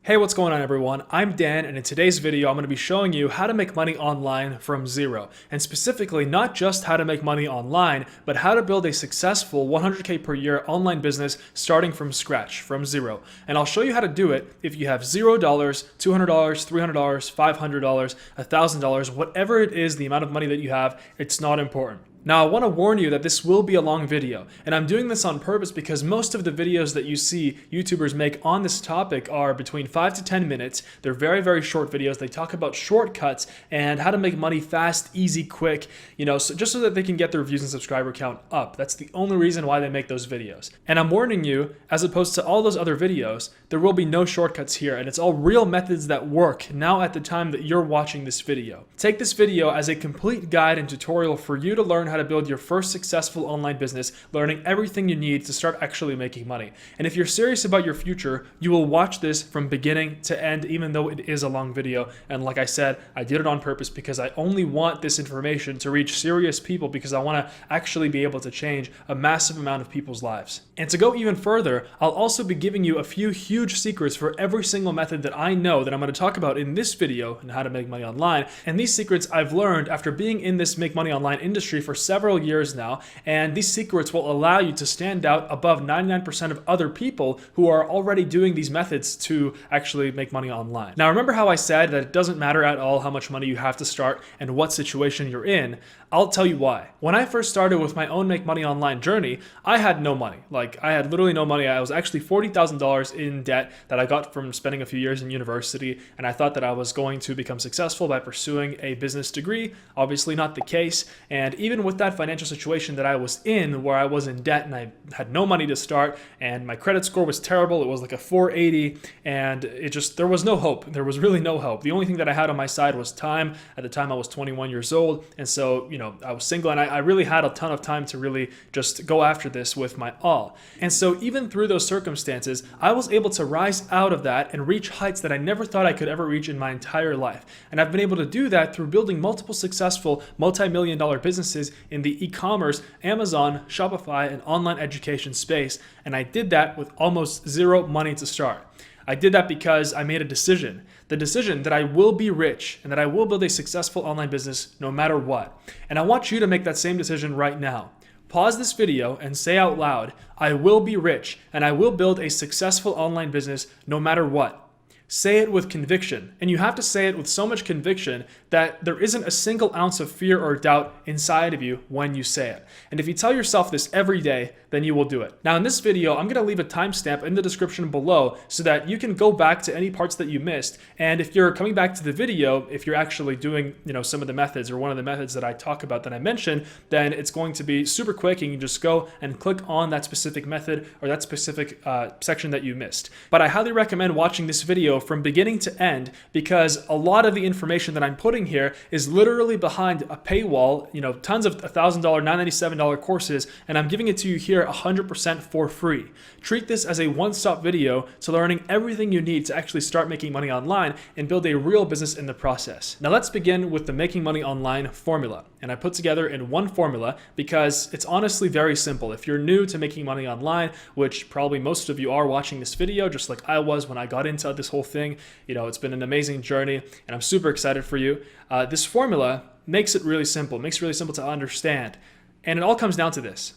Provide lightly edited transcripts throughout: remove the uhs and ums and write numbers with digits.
Hey, what's going on everyone? I'm Dan, and in today's video, I'm going to be showing you how to make money online from zero. And specifically, not just how to make money online, but how to build a successful 100K per year online business starting from scratch, from zero. And I'll show you how to do it if you have $0, $200, $300, $500, $1,000, whatever it is, the amount of money that you have, it's not important. Now, I want to warn you that this will be a long video, and I'm doing this on purpose because most of the videos that you see YouTubers make on this topic are between 5 to 10 minutes. They're very, very short videos. They talk about shortcuts and how to make money fast, easy, quick, just so that they can get their views and subscriber count up. That's the only reason why they make those videos. And I'm warning you, as opposed to all those other videos, there will be no shortcuts here, and it's all real methods that work now at the time that you're watching this video. Take this video as a complete guide and tutorial for you to learn how to build your first successful online business, learning everything you need to start actually making money. And if you're serious about your future, you will watch this from beginning to end, even though it is a long video. And like I said, I did it on purpose because I only want this information to reach serious people, because I want to actually be able to change a massive amount of people's lives. And to go even further, I'll also be giving you a few huge secrets for every single method that I know that I'm going to talk about in this video and how to make money online. And these secrets I've learned after being in this make money online industry for several years now, and these secrets will allow you to stand out above 99% of other people who are already doing these methods to actually make money online. Now, remember how I said that it doesn't matter at all how much money you have to start and what situation you're in? I'll tell you why. When I first started with my own make money online journey, I had no money. I had literally no money. I was actually $40,000 in debt that I got from spending a few years in university, and I thought that I was going to become successful by pursuing a business degree. Obviously not the case. And even with that financial situation that I was in, where I was in debt and I had no money to start, and my credit score was terrible, it was like a 480, and there was no hope. There was really no hope. The only thing that I had on my side was time. At the time I was 21 years old, and so I was single, and I really had a ton of time to really just go after this with my all. And so even through those circumstances, I was able to rise out of that and reach heights that I never thought I could ever reach in my entire life. And I've been able to do that through building multiple successful multi-million-dollar businesses in the e-commerce, Amazon, Shopify, and online education space. And I did that with almost zero money to start. I did that because I made a decision. The decision that I will be rich and that I will build a successful online business no matter what. And I want you to make that same decision right now. Pause this video and say out loud, I will be rich and I will build a successful online business no matter what. Say it with conviction, and you have to say it with so much conviction that there isn't a single ounce of fear or doubt inside of you when you say it. And if you tell yourself this every day, then you will do it. Now in this video, I'm going to leave a timestamp in the description below so that you can go back to any parts that you missed. And if you're coming back to the video, if you're actually doing some of the methods or one of the methods that I talk about that I mentioned, then it's going to be super quick, and you can just go and click on that specific method or that specific section that you missed. But I highly recommend watching this video from beginning to end, because a lot of the information that I'm putting here is literally behind a paywall, tons of $1,000, $997 courses, and I'm giving it to you here 100% for free. Treat this as a one-stop video to learning everything you need to actually start making money online and build a real business in the process. Now let's begin with the making money online formula. And I put together in one formula because it's honestly very simple. If you're new to making money online, which probably most of you are watching this video, just like I was when I got into this whole thing, it's been an amazing journey and I'm super excited for you. This formula makes it really simple, to understand. And it all comes down to this.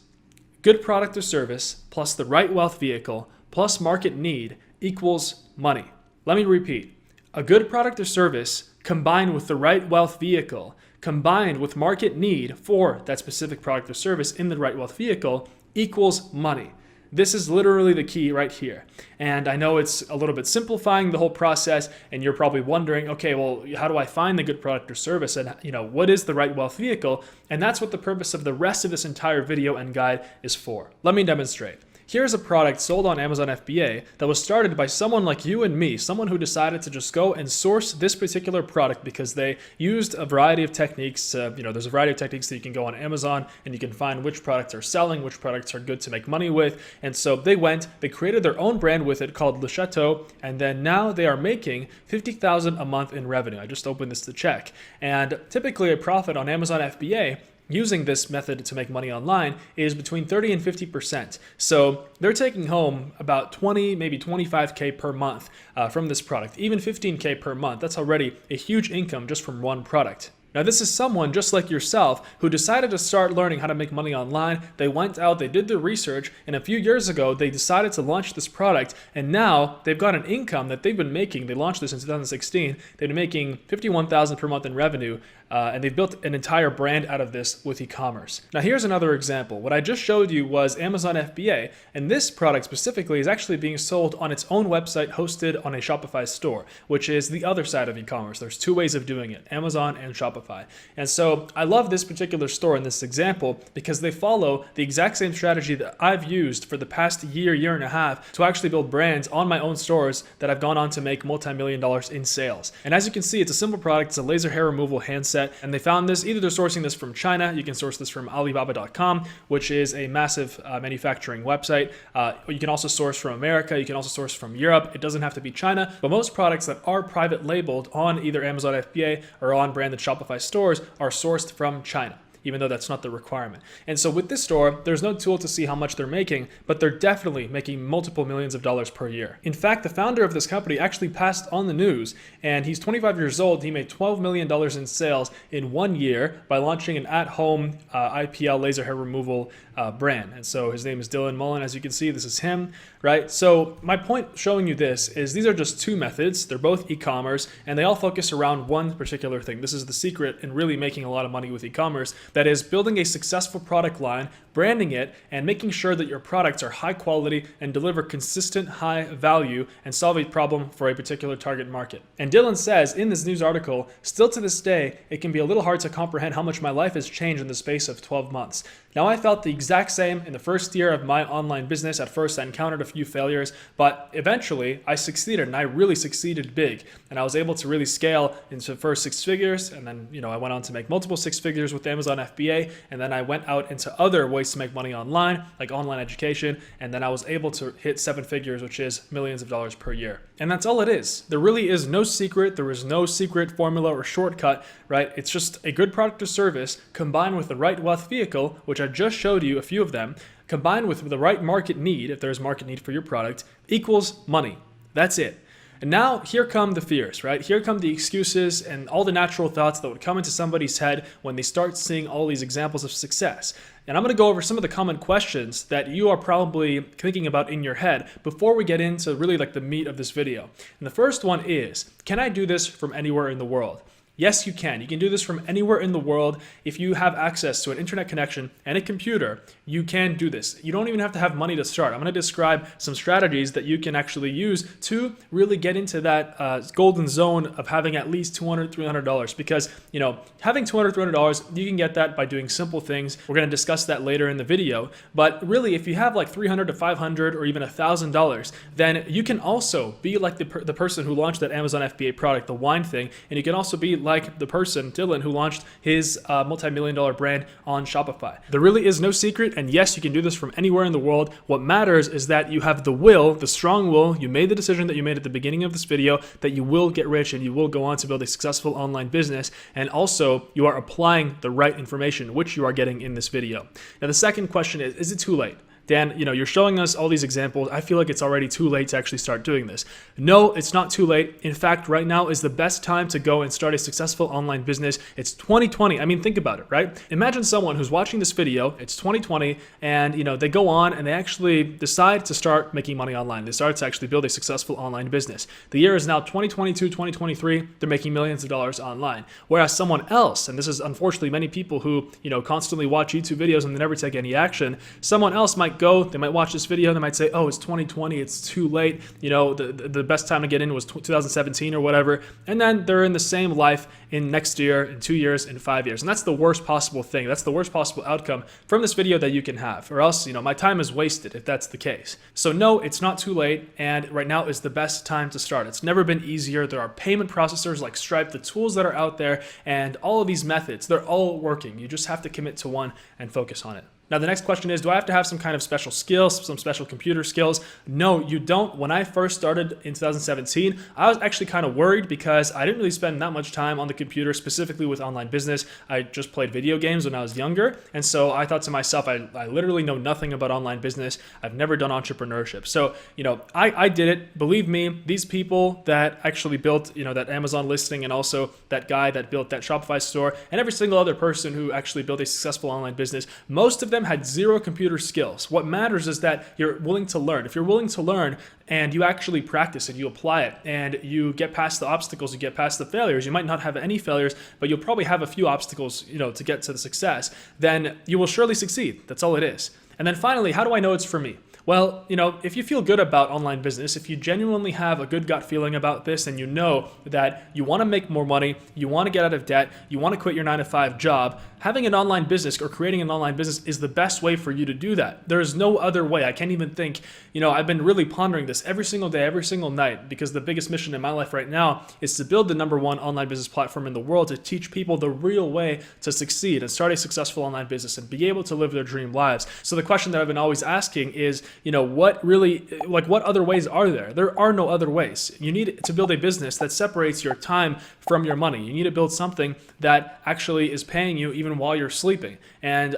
Good product or service plus the right wealth vehicle plus market need equals money. Let me repeat. A good product or service combined with the right wealth vehicle combined with market need for that specific product or service in the right wealth vehicle equals money. This is literally the key right here. And I know it's a little bit simplifying the whole process, and you're probably wondering, okay, well, how do I find the good product or service, and what is the right wealth vehicle? And that's what the purpose of the rest of this entire video and guide is for. Let me demonstrate. Here's a product sold on Amazon FBA that was started by someone like you and me, someone who decided to just go and source this particular product because they used a variety of techniques. There's a variety of techniques that you can go on Amazon and you can find which products are selling, which products are good to make money with. And so they created their own brand with it called Le Chateau, and then now they are making $50,000 a month in revenue. I just opened this to check. And typically a profit on Amazon FBA using this method to make money online is between 30 and 50%. So they're taking home about 20, maybe 25K per month from this product, even 15K per month. That's already a huge income just from one product. Now, this is someone just like yourself who decided to start learning how to make money online. They went out, they did their research, and a few years ago, they decided to launch this product, and now they've got an income that they've been making. They launched this in 2016. They've been making $51,000 per month in revenue, and they've built an entire brand out of this with e-commerce. Now, here's another example. What I just showed you was Amazon FBA, and this product specifically is actually being sold on its own website hosted on a Shopify store, which is the other side of e-commerce. There's two ways of doing it, Amazon and Shopify. And so I love this particular store in this example because they follow the exact same strategy that I've used for the past year and a half to actually build brands on my own stores that I've gone on to make multi-million dollars in sales. And as you can see, it's a simple product. It's a laser hair removal handset. And they found this, either they're sourcing this from China, you can source this from Alibaba.com, which is a massive manufacturing website. You can also source from America. You can also source from Europe. It doesn't have to be China, but most products that are private labeled on either Amazon FBA or on branded Shopify stores are sourced from China, even though that's not the requirement. And so with this store, there's no tool to see how much they're making, but they're definitely making multiple millions of dollars per year. In fact, the founder of this company actually passed on the news, and he's 25 years old. He made $12 million in sales in 1 year by launching an at-home IPL laser hair removal brand. And so his name is Dylan Mullen. As you can see, this is him, right? So my point showing you this is these are just two methods. They're both e-commerce, and they all focus around one particular thing. This is the secret in really making a lot of money with e-commerce. That is building a successful product line, branding it, and making sure that your products are high quality and deliver consistent high value and solve a problem for a particular target market. And Dylan says in this news article, still to this day, it can be a little hard to comprehend how much my life has changed in the space of 12 months. Now, I felt the exact same in the first year of my online business. At first, I encountered a few failures, but eventually I succeeded, and I really succeeded big. And I was able to really scale into the first 6 figures, and then I went on to make multiple 6 figures with Amazon FBA, and then I went out into other ways to make money online, like online education, and then I was able to hit 7 figures, which is millions of dollars per year. And that's all it is. There really is no secret. There is no secret formula or shortcut, right? It's just a good product or service combined with the right wealth vehicle, which I just showed you a few of them, combined with the right market need, if there's market need for your product, equals money. That's it. And now here come the fears, right? Here come the excuses and all the natural thoughts that would come into somebody's head when they start seeing all these examples of success. And I'm going to go over some of the common questions that you are probably thinking about in your head before we get into really like the meat of this video. And the first one is, can I do this from anywhere in the world? Yes, you can. You can do this from anywhere in the world. If you have access to an internet connection and a computer, you can do this. You don't even have to have money to start. I'm going to describe some strategies that you can actually use to really get into that golden zone of having at least $200, $300. Because, having $200, $300, you can get that by doing simple things. We're going to discuss that later in the video. But really, if you have like $300 to $500 or even $1,000, then you can also be like the person who launched that Amazon FBA product, the wine thing, and you can also be like the person, Dylan, who launched his multi-million dollar brand on Shopify. There really is no secret, and yes, you can do this from anywhere in the world. What matters is that you have the will, the strong will. You made the decision that you made at the beginning of this video that you will get rich and you will go on to build a successful online business, and also you are applying the right information, which you are getting in this video. Now, the second question is it too late? Dan, you're showing us all these examples. I feel like it's already too late to actually start doing this. No, it's not too late. In fact, right now is the best time to go and start a successful online business. It's 2020. I mean, think about it, right? Imagine someone who's watching this video, it's 2020, and they go on and they actually decide to start making money online. They start to actually build a successful online business. The year is now 2022, 2023. They're making millions of dollars online. Whereas someone else, and this is unfortunately many people who, constantly watch YouTube videos and they never take any action, someone else might they might watch this video, they might say, oh, it's 2020, it's too late, the best time to get in was 2017 or whatever, and then they're in the same life in next year, in 2 years, in 5 years, and that's the worst possible thing. That's the worst possible outcome from this video that you can have, or else, my time is wasted if that's the case. So no, it's not too late, and right now is the best time to start. It's never been easier. There are payment processors like Stripe, the tools that are out there, and all of these methods, they're all working. You just have to commit to one and focus on it. Now, the next question is, do I have to have some kind of special skills, some special computer skills? No, you don't. When I first started in 2017, I was actually kind of worried because I didn't really spend that much time on the computer, specifically with online business. I just played video games when I was younger. And so I thought to myself, I literally know nothing about online business. I've never done entrepreneurship. So, I did it. Believe me, these people that actually built, that Amazon listing, and also that guy that built that Shopify store, and every single other person who actually built a successful online business, most of them had zero computer skills. What matters is that you're willing to learn. If you're willing to learn and you actually practice it, you apply it, and you get past the obstacles, you get past the failures, you might not have any failures, but you'll probably have a few obstacles, to get to the success, then you will surely succeed. That's all it is. And then finally, how do I know it's for me? Well, if you feel good about online business, if you genuinely have a good gut feeling about this, and you know that you want to make more money, you want to get out of debt, you want to quit your 9-to-5 job, having an online business or creating an online business is the best way for you to do that. There is no other way. I can't even think, I've been really pondering this every single day, every single night, because the biggest mission in my life right now is to build the #1 online business platform in the world, to teach people the real way to succeed and start a successful online business and be able to live their dream lives. So the question that I've been always asking is, what other ways are there? There are no other ways. You need to build a business that separates your time from your money. You need to build something that actually is paying you even while you're sleeping. And,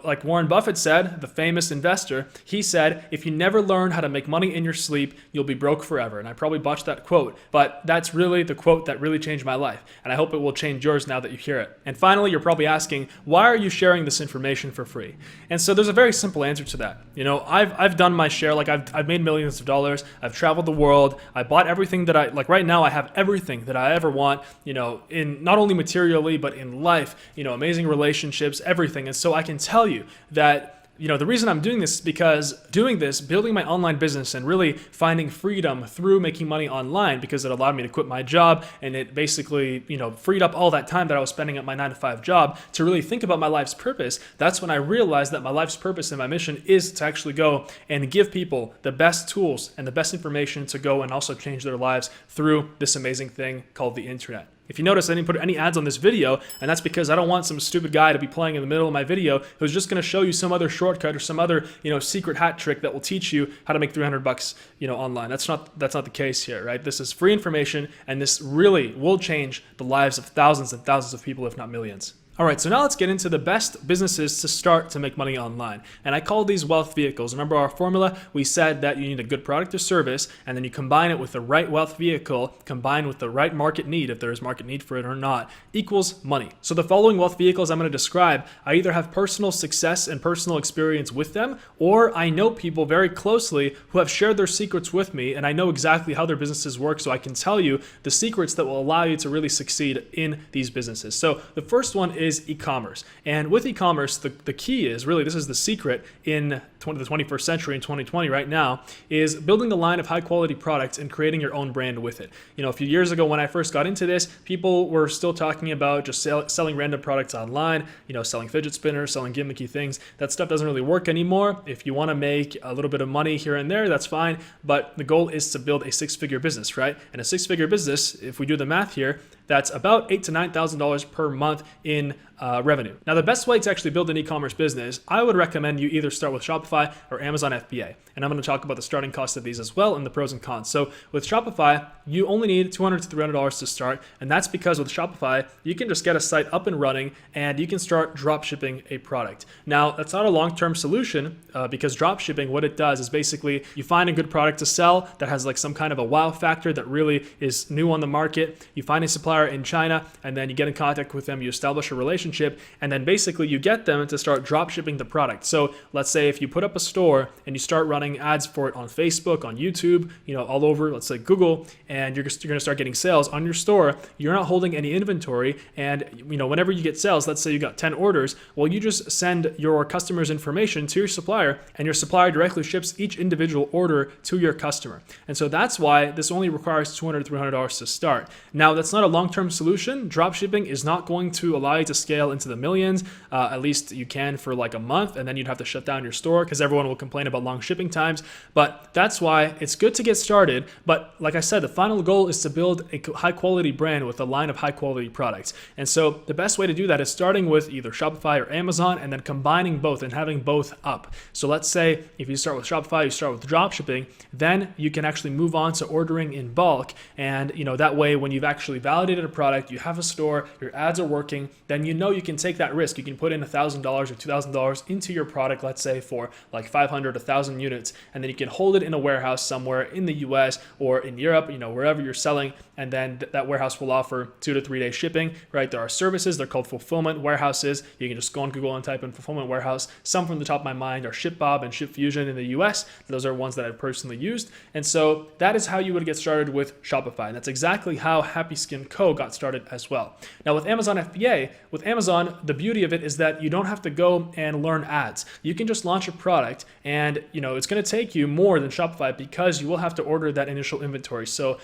like Warren Buffett said, the famous investor, he said, if you never learn how to make money in your sleep, you'll be broke forever. And I probably botched that quote, but that's really the quote that really changed my life. And I hope it will change yours now that you hear it. And finally, you're probably asking, why are you sharing this information for free? And so there's a very simple answer to that. I've done my share. Like I've made millions of dollars. I've traveled the world. I bought everything that right now I have everything that I ever want, in not only materially, but in life, amazing relationships, everything. And so I can tell you that the reason I'm doing this is because building my online business and really finding freedom through making money online, because it allowed me to quit my job, and it basically, freed up all that time that I was spending at my 9-to-5 job to really think about my life's purpose. That's when I realized that my life's purpose and my mission is to actually go and give people the best tools and the best information to go and also change their lives through this amazing thing called the internet. If you notice, I didn't put any ads on this video, and that's because I don't want some stupid guy to be playing in the middle of my video who's just going to show you some other shortcut or some other, secret hat trick that will teach you how to make $300, online. That's not the case here, right? This is free information, and this really will change the lives of thousands and thousands of people, if not millions. All right, so now let's get into the best businesses to start to make money online. And I call these wealth vehicles. Remember our formula? We said that you need a good product or service, and then you combine it with the right wealth vehicle, combined with the right market need, if there is market need for it or not, equals money. So the following wealth vehicles I'm going to describe, I either have personal success and personal experience with them, or I know people very closely who have shared their secrets with me, and I know exactly how their businesses work, so I can tell you the secrets that will allow you to really succeed in these businesses. So the first one is e-commerce. And with e-commerce, the key is really, this is the secret in the 21st century in 2020 right now, is building a line of high quality products and creating your own brand with it. A few years ago when I first got into this, people were still talking about just selling random products online, selling fidget spinners, selling gimmicky things. That stuff doesn't really work anymore. If you want to make a little bit of money here and there, that's fine. But the goal is to build a 6-figure business, right? And a 6-figure business, if we do the math here, that's about $8,000 to $9,000 per month in revenue. Now, the best way to actually build an e-commerce business, I would recommend you either start with Shopify or Amazon FBA. And I'm going to talk about the starting cost of these as well and the pros and cons. So with Shopify, you only need $200 to $300 to start. And that's because with Shopify, you can just get a site up and running and you can start drop shipping a product. Now, that's not a long-term solution because drop shipping, what it does is basically you find a good product to sell that has like some kind of a wow factor that really is new on the market. You find a supplier in China and then you get in contact with them, you establish a relationship, and then basically you get them to start drop shipping the product. So let's say if you put up a store and you start running ads for it on Facebook, on YouTube, all over, let's say Google, and you're going to start getting sales on your store, you're not holding any inventory. And whenever you get sales, let's say you got 10 orders, well, you just send your customer's information to your supplier, and your supplier directly ships each individual order to your customer. And so that's why this only requires $200 to $300 to start. Now, that's not a long long-term solution, dropshipping is not going to allow you to scale into the millions. At least you can for like a month, and then you'd have to shut down your store because everyone will complain about long shipping times. But that's why it's good to get started. But like I said, the final goal is to build a high quality brand with a line of high quality products. And so the best way to do that is starting with either Shopify or Amazon and then combining both and having both up. So let's say if you start with Shopify, you start with dropshipping, then you can actually move on to ordering in bulk. And that way, when you've actually validated a product, you have a store, your ads are working, then you can take that risk. You can put in $1,000 or $2,000 into your product, let's say for like 500, 1,000 units, and then you can hold it in a warehouse somewhere in the US or in Europe, wherever you're selling, and then that warehouse will offer 2 to 3 day shipping, right? There are services, they're called fulfillment warehouses. You can just go on Google and type in fulfillment warehouse. Some from the top of my mind are ShipBob and ShipFusion in the US. Those are ones that I've personally used. And so that is how you would get started with Shopify. And that's exactly how Happy Skin Co. got started as well. Now with Amazon FBA, with Amazon, the beauty of it is that you don't have to go and learn ads. You can just launch a product and it's going to take you more than Shopify because you will have to order that initial inventory. So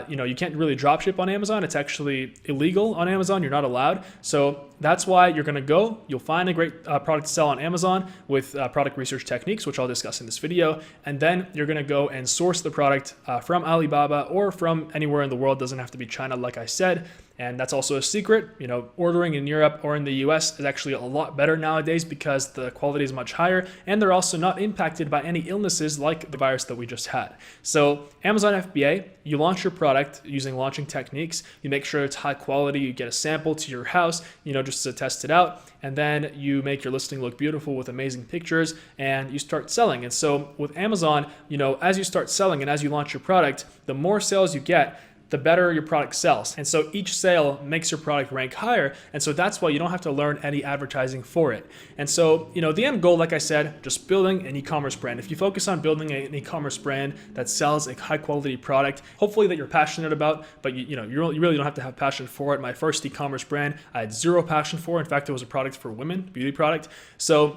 you can't really drop ship on Amazon. It's actually illegal on Amazon. You're not allowed. So that's why you're going to go. You'll find a great product to sell on Amazon with product research techniques, which I'll discuss in this video. And then you're going to go and source the product from Alibaba or from anywhere in the world. Doesn't have to be China, like I said. And that's also a secret. Ordering in Europe or in the US is actually a lot better nowadays because the quality is much higher and they're also not impacted by any illnesses like the virus that we just had. So Amazon FBA, you launch your product using launching techniques. You make sure it's high quality. You get a sample to your house, just to test it out. And then you make your listing look beautiful with amazing pictures and you start selling. And so with Amazon, as you start selling and as you launch your product, the more sales you get, the better your product sells. And so each sale makes your product rank higher. And so that's why you don't have to learn any advertising for it. And so, the end goal, like I said, just building an e-commerce brand. If you focus on building an e-commerce brand that sells a high quality product, hopefully that you're passionate about, but you really don't have to have passion for it. My first e-commerce brand, I had zero passion for. In fact, it was a product for women, beauty product. So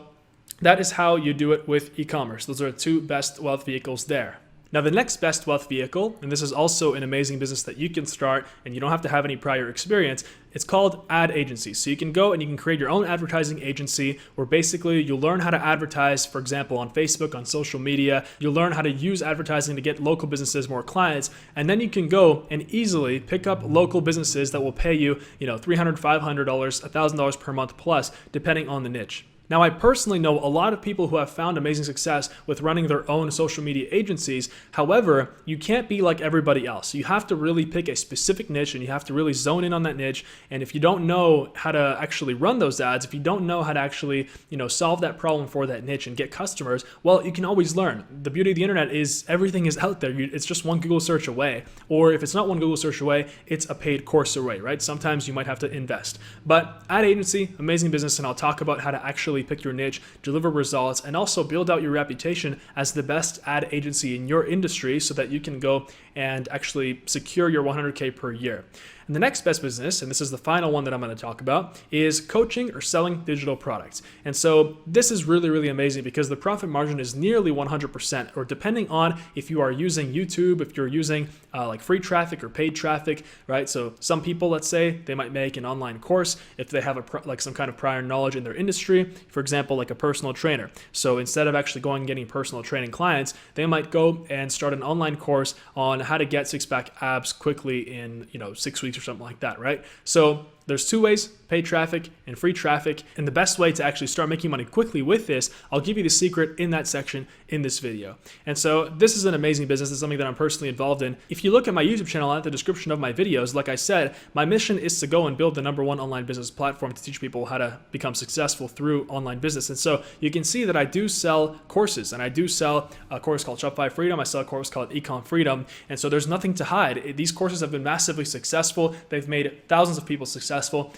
that is how you do it with e-commerce. Those are the two best wealth vehicles there. Now, the next best wealth vehicle, and this is also an amazing business that you can start and you don't have to have any prior experience, it's called ad agency. So you can go and you can create your own advertising agency where basically you'll learn how to advertise, for example, on Facebook, on social media. You'll learn how to use advertising to get local businesses more clients. And then you can go and easily pick up local businesses that will pay you, $300, $500, $1,000 per month plus, depending on the niche. Now, I personally know a lot of people who have found amazing success with running their own social media agencies. However, you can't be like everybody else. You have to really pick a specific niche and you have to really zone in on that niche. And if you don't know how to actually run those ads, if you don't know how to actually, solve that problem for that niche and get customers, well, you can always learn. The beauty of the internet is everything is out there. It's just one Google search away. Or if it's not one Google search away, it's a paid course away, right? Sometimes you might have to invest. But ad agency, amazing business, and I'll talk about how to actually pick your niche, deliver results, and also build out your reputation as the best ad agency in your industry so that you can go and actually secure your 100K per year. And the next best business, and this is the final one that I'm going to talk about, is coaching or selling digital products. And so this is really, really amazing because the profit margin is nearly 100%, or depending on if you are using YouTube, if you're using like free traffic or paid traffic, right? So some people, let's say, they might make an online course if they have like some kind of prior knowledge in their industry, for example, like a personal trainer. So instead of actually going and getting personal training clients, they might go and start an online course on how to get six-pack abs quickly in 6 weeks or something like that, right? So there's two ways, paid traffic and free traffic. And the best way to actually start making money quickly with this, I'll give you the secret in that section in this video. And so this is an amazing business. It's something that I'm personally involved in. If you look at my YouTube channel at the description of my videos, like I said, my mission is to go and build the #1 online business platform to teach people how to become successful through online business. And so you can see that I do sell courses, and I do sell a course called Shopify Freedom. I sell a course called Ecom Freedom. And so there's nothing to hide. These courses have been massively successful. They've made thousands of people successful.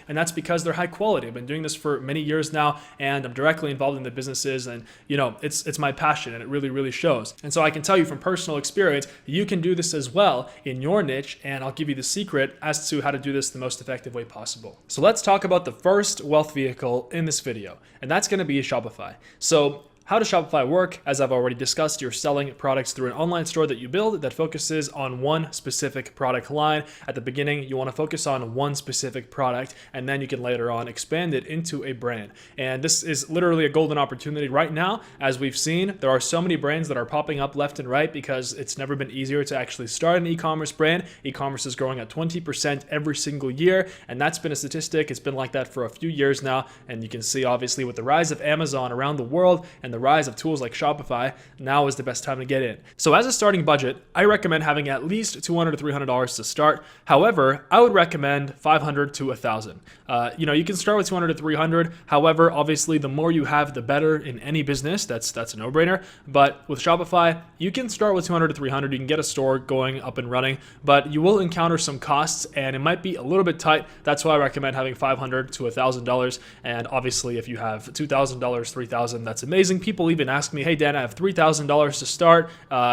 And that's because they're high quality. I've been doing this for many years now, and I'm directly involved in the businesses, and it's my passion, and it really, really shows. And so I can tell you from personal experience, you can do this as well in your niche, and I'll give you the secret as to how to do this the most effective way possible. So let's talk about the first wealth vehicle in this video, and that's going to be Shopify. So how does Shopify work? As I've already discussed, you're selling products through an online store that you build that focuses on one specific product line. At the beginning, you want to focus on one specific product, and then you can later on expand it into a brand. And this is literally a golden opportunity right now. As we've seen, there are so many brands that are popping up left and right because it's never been easier to actually start an e-commerce brand. E-commerce is growing at 20% every single year, and that's been a statistic. It's been like that for a few years now, and you can see obviously with the rise of Amazon around the world and the rise of tools like Shopify, now is the best time to get in. So as a starting budget, I recommend having at least $200 to $300 to start. However, I would recommend $500 to $1,000. You can start with $200 to $300. However, obviously the more you have, the better in any business. That's a no-brainer. But with Shopify, you can start with $200 to $300. You can get a store going up and running, but you will encounter some costs and it might be a little bit tight. That's why I recommend having $500 to $1,000. And obviously if you have $2,000, $3,000, that's amazing. People even ask me, hey Dan, I have $3,000 to start.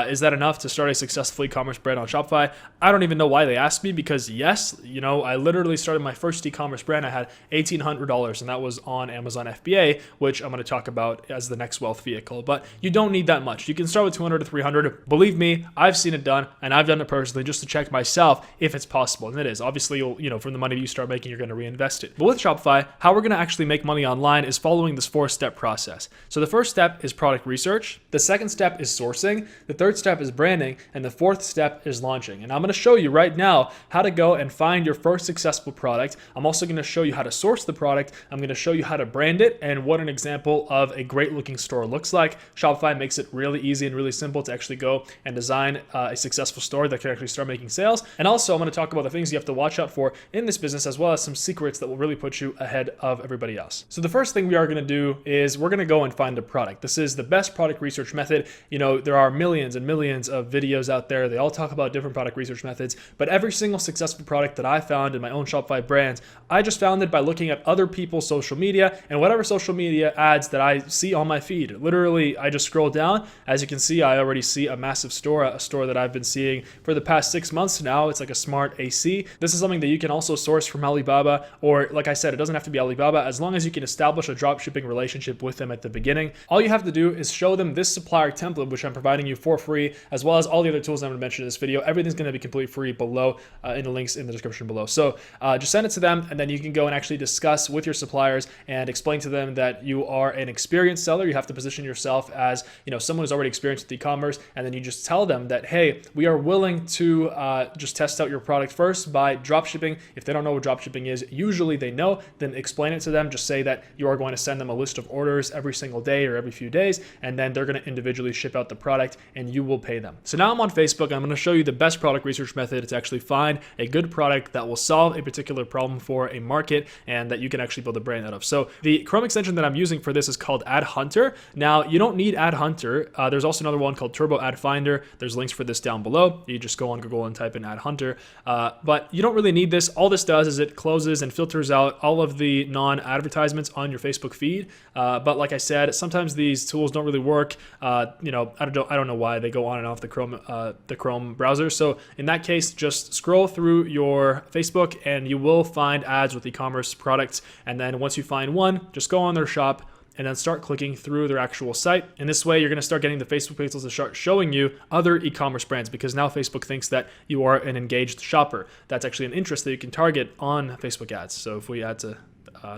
Is that enough to start a successful e-commerce brand on Shopify? I don't even know why they ask me, because yes, I literally started my first e-commerce brand. I had $1,800 and that was on Amazon FBA, which I'm going to talk about as the next wealth vehicle. But you don't need that much. You can start with $200 to $300. Believe me, I've seen it done, and I've done it personally just to check myself if it's possible. And it is. Obviously, from the money you start making, you're going to reinvest it. But with Shopify, how we're going to actually make money online is following this 4-step process. So the first step is product research. The second step is sourcing. The third step is branding. And the fourth step is launching. And I'm going to show you right now how to go and find your first successful product. I'm also going to show you how to source the product. I'm going to show you how to brand it and what an example of a great looking store looks like. Shopify makes it really easy and really simple to actually go and design a successful store that can actually start making sales. And also I'm going to talk about the things you have to watch out for in this business, as well as some secrets that will really put you ahead of everybody else. So the first thing we are going to do is we're going to go and find a product. This is the best product research method. There are millions and millions of videos out there. They all talk about different product research methods, but every single successful product that I found in my own Shopify brands, I just found it by looking at other people's social media and whatever social media ads that I see on my feed. Literally, I just scroll down. As you can see, I already see a massive store, a store that I've been seeing for the past 6 months now. It's like a smart AC. This is something that you can also source from Alibaba, or like I said, it doesn't have to be Alibaba, as long as you can establish a drop shipping relationship with them at the beginning. All you have to do is show them this supplier template, which I'm providing you for free, as well as all the other tools I'm going to mention in this video. Everything's going to be completely free below in the links in the description below. So just send it to them, and then you can go and actually discuss with your suppliers and explain to them that you are an experienced seller. You have to position yourself as someone who's already experienced with e-commerce, and then you just tell them that, hey, we are willing to just test out your product first by drop shipping. If they don't know what drop shipping is, usually they know, then explain it to them. Just say that you are going to send them a list of orders every single day or every few days, and then they're going to individually ship out the product and you will pay them. So now I'm on Facebook. I'm going to show you the best product research method to actually find a good product that will solve a particular problem for a market and that you can actually build a brand out of. So the Chrome extension that I'm using for this is called Ad Hunter. Now, you don't need Ad Hunter. There's also another one called Turbo Ad Finder. There's links for this down below. You just go on Google and type in Ad Hunter. But you don't really need this. All this does is it closes and filters out all of the non-advertisements on your Facebook feed. But like I said, sometimes these tools don't really work. I don't know why they go on and off the Chrome browser. So in that case, just scroll through your Facebook and you will find ads with e-commerce products. And then once you find one, just go on their shop and then start clicking through their actual site. And this way, you're going to start getting the Facebook pixels to start showing you other e-commerce brands, because now Facebook thinks that you are an engaged shopper. That's actually an interest that you can target on Facebook ads. So if we add to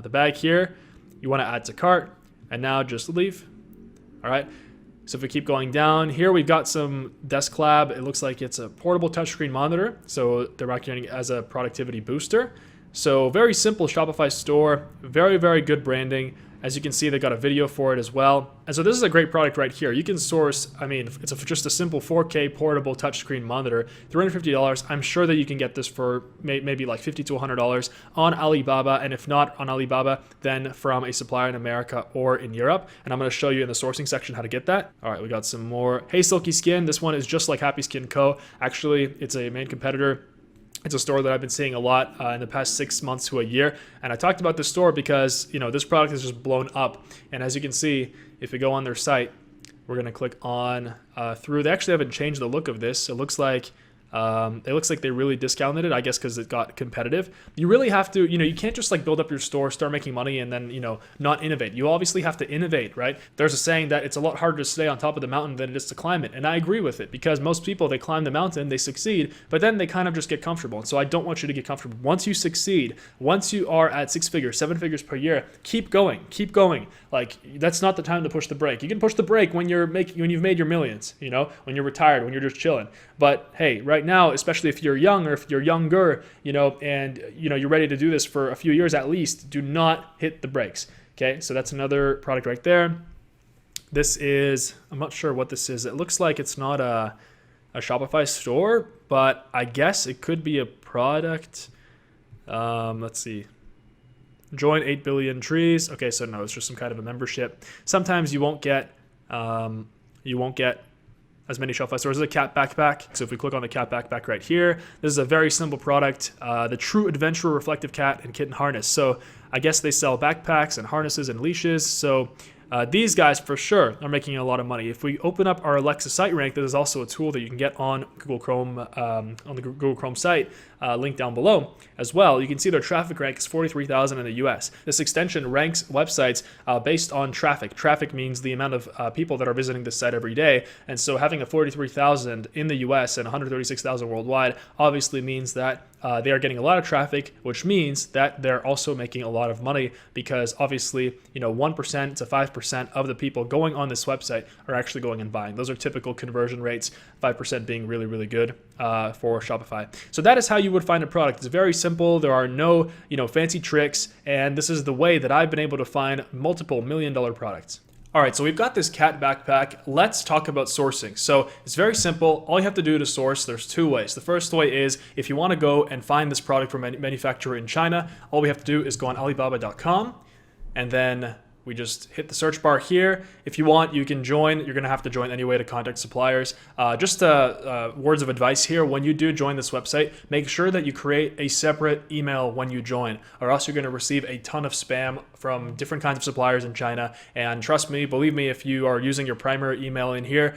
the bag here, you want to add to cart, and now just leave. All right. So if we keep going down here, we've got some Desk Lab. It looks like it's a portable touchscreen monitor. So they're recommending it as a productivity booster. So very simple Shopify store, very, very good branding. As you can see, they got a video for it as well. And so this is a great product right here. You can source, it's just a simple 4K portable touchscreen monitor, $350. I'm sure that you can get this for maybe like $50 to $100 on Alibaba. And if not on Alibaba, then from a supplier in America or in Europe. And I'm going to show you in the sourcing section how to get that. All right, we got some more. Hey Silky Skin. This one is just like Happy Skin Co. Actually, it's a main competitor. It's a store that I've been seeing a lot in the past 6 months to a year. And I talked about this store because, this product has just blown up. And as you can see, if we go on their site, we're going to click on through. They actually haven't changed the look of this. It looks like It looks like they really discounted it, I guess, because it got competitive. You really have to, you can't just like build up your store, start making money, and then, not innovate. You obviously have to innovate, right? There's a saying that it's a lot harder to stay on top of the mountain than it is to climb it. And I agree with it, because most people, they climb the mountain, they succeed, but then they kind of just get comfortable. And so I don't want you to get comfortable. Once you succeed, once you are at 6 figures, 7 figures per year, keep going, keep going. Like, that's not the time to push the brake. You can push the brake when you've made your millions, when you're retired, when you're just chilling. But hey, right now, especially if you're young or if you're younger, and you're ready to do this for a few years at least, do not hit the brakes. Okay, so that's another product right there. This is, I'm not sure what this is. It looks like it's not a Shopify store, but I guess it could be a product. Let's see. Join 8 billion trees. Okay, so no, it's just some kind of a membership. Sometimes you won't get as many Shopify stores. This is a cat backpack. So if we click on the cat backpack right here, this is a very simple product, the True Adventurer Reflective Cat and Kitten Harness. So I guess they sell backpacks and harnesses and leashes. So these guys for sure are making a lot of money. If we open up our Alexa site rank, this is also a tool that you can get on Google Chrome, on the Google Chrome site, link down below as well. You can see their traffic rank is 43,000 in the US. This extension ranks websites based on traffic. Traffic means the amount of people that are visiting this site every day. And so having a 43,000 in the US and 136,000 worldwide obviously means that they are getting a lot of traffic, which means that they're also making a lot of money, because obviously, 1% to 5% of the people going on this website are actually going and buying. Those are typical conversion rates, 5% being really, really good for Shopify. So that is how you would find a product. It's very simple. There are no, fancy tricks. And this is the way that I've been able to find multiple $1 million products. All right, so we've got this cat backpack. Let's talk about sourcing. So it's very simple. All you have to do to source, there's two ways. The first way is if you want to go and find this product from a manufacturer in China, all we have to do is go on Alibaba.com, and then we just hit the search bar here. If you want, you can join. You're gonna have to join anyway to contact suppliers. Just words of advice here. When you do join this website, make sure that you create a separate email when you join, or else you're gonna receive a ton of spam from different kinds of suppliers in China. And trust me, believe me, if you are using your primary email in here,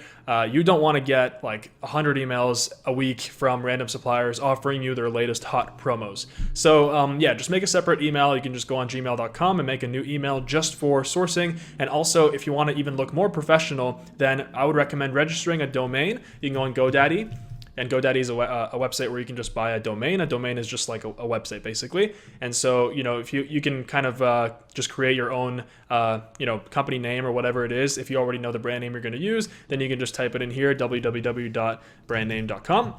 you don't wanna get like 100 emails a week from random suppliers offering you their latest hot promos. So yeah, just make a separate email. You can just go on gmail.com and make a new email just for sourcing. And also, if you want to even look more professional, then I would recommend registering a domain. You can go on GoDaddy, and GoDaddy is a website where you can just buy a domain. A domain is just like a website basically. And so, if you can kind of just create your own company name or whatever it is. If you already know the brand name you're going to use, then you can just type it in here, www.brandname.com.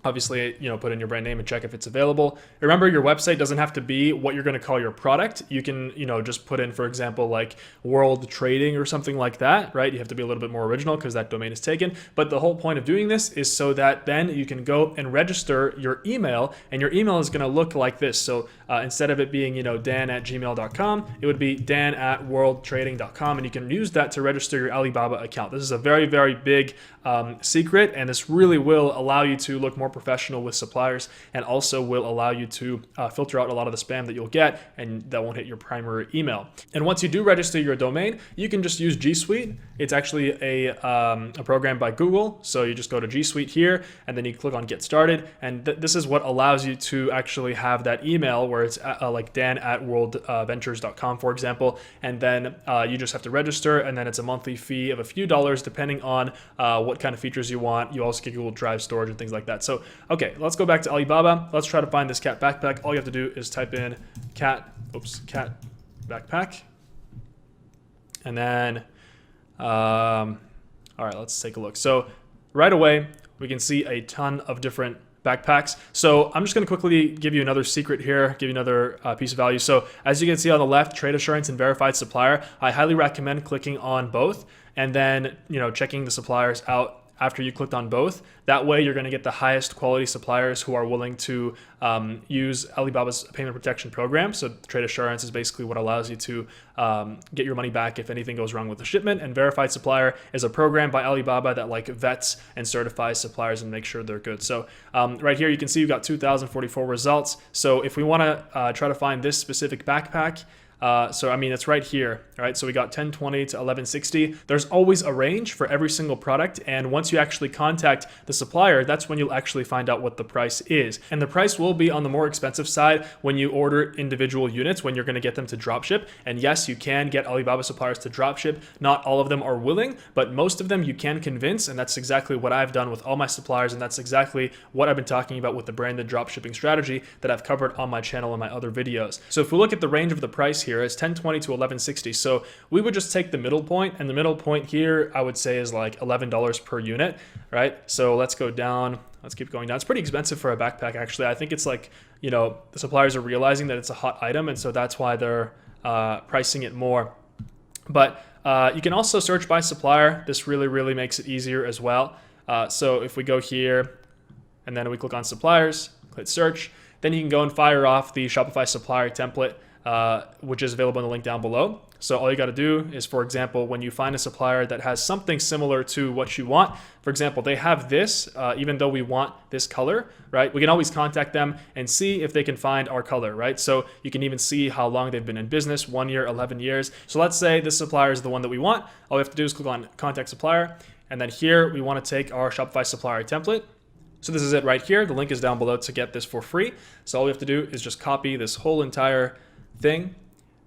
Obviously, put in your brand name and check if it's available. Remember, your website doesn't have to be what you're going to call your product. You can, just put in, for example, like world trading or something like that, right? You have to be a little bit more original because that domain is taken. But the whole point of doing this is so that then you can go and register your email, and your email is going to look like this. So instead of it being, dan@gmail.com, it would be dan@worldtrading.com, and you can use that to register your Alibaba account. This is a very, very big secret, and this really will allow you to look more professional with suppliers, and also will allow you to filter out a lot of the spam that you'll get, and that won't hit your primary email. And once you do register your domain, you can just use G Suite. It's actually a program by Google. So you just go to G Suite here, and then you click on Get Started, and this is what allows you to actually have that email where it's like dan@worldventures.com, for example, and then you just have to register, and then it's a monthly fee of a few dollars depending on what kind of features you want. You also get Google Drive storage and things like that. So, okay, let's go back to Alibaba. Let's try to find this cat backpack. All you have to do is type in cat backpack. And then, all right, let's take a look. So right away, we can see a ton of different backpacks. So I'm just going to quickly give you another secret here, give you another piece of value. So as you can see on the left, trade assurance and verified supplier, I highly recommend clicking on both, and then, checking the suppliers out after you clicked on both. That way you're going to get the highest quality suppliers who are willing to use Alibaba's payment protection program. So trade assurance is basically what allows you to get your money back if anything goes wrong with the shipment. And verified supplier is a program by Alibaba that vets and certifies suppliers and makes sure they're good. So right here you can see you've got 2,044 results. So if we want to try to find this specific backpack, So I mean, it's right here, right? So we got 1020 to 1160. There's always a range for every single product. And once you actually contact the supplier, that's when you'll actually find out what the price is. And the price will be on the more expensive side when you order individual units, when you're going to get them to dropship. And yes, you can get Alibaba suppliers to dropship. Not all of them are willing, but most of them you can convince. And that's exactly what I've done with all my suppliers. And that's exactly what I've been talking about with the branded dropshipping strategy that I've covered on my channel in my other videos. So if we look at the range of the price here, it's 1020 to 1160. So we would just take the middle point, and the middle point here I would say is like $11 per unit, right? So let's go down. Let's keep going down. It's pretty expensive for a backpack, actually. I think it's like, the suppliers are realizing that it's a hot item, and so that's why they're pricing it more. But you can also search by supplier. This really makes it easier as well. So if we go here and then we click on suppliers, click search, then you can go and fire off the Shopify supplier template, which is available in the link down below. So all you got to do is, for example, when you find a supplier that has something similar to what you want, for example, they have this, even though we want this color, right? We can always contact them and see if they can find our color, right? So you can even see how long they've been in business, 1 year, 11 years. So let's say this supplier is the one that we want. All we have to do is click on contact supplier. And then here we want to take our Shopify supplier template. So this is it right here. The link is down below to get this for free. So all we have to do is just copy this whole entire thing.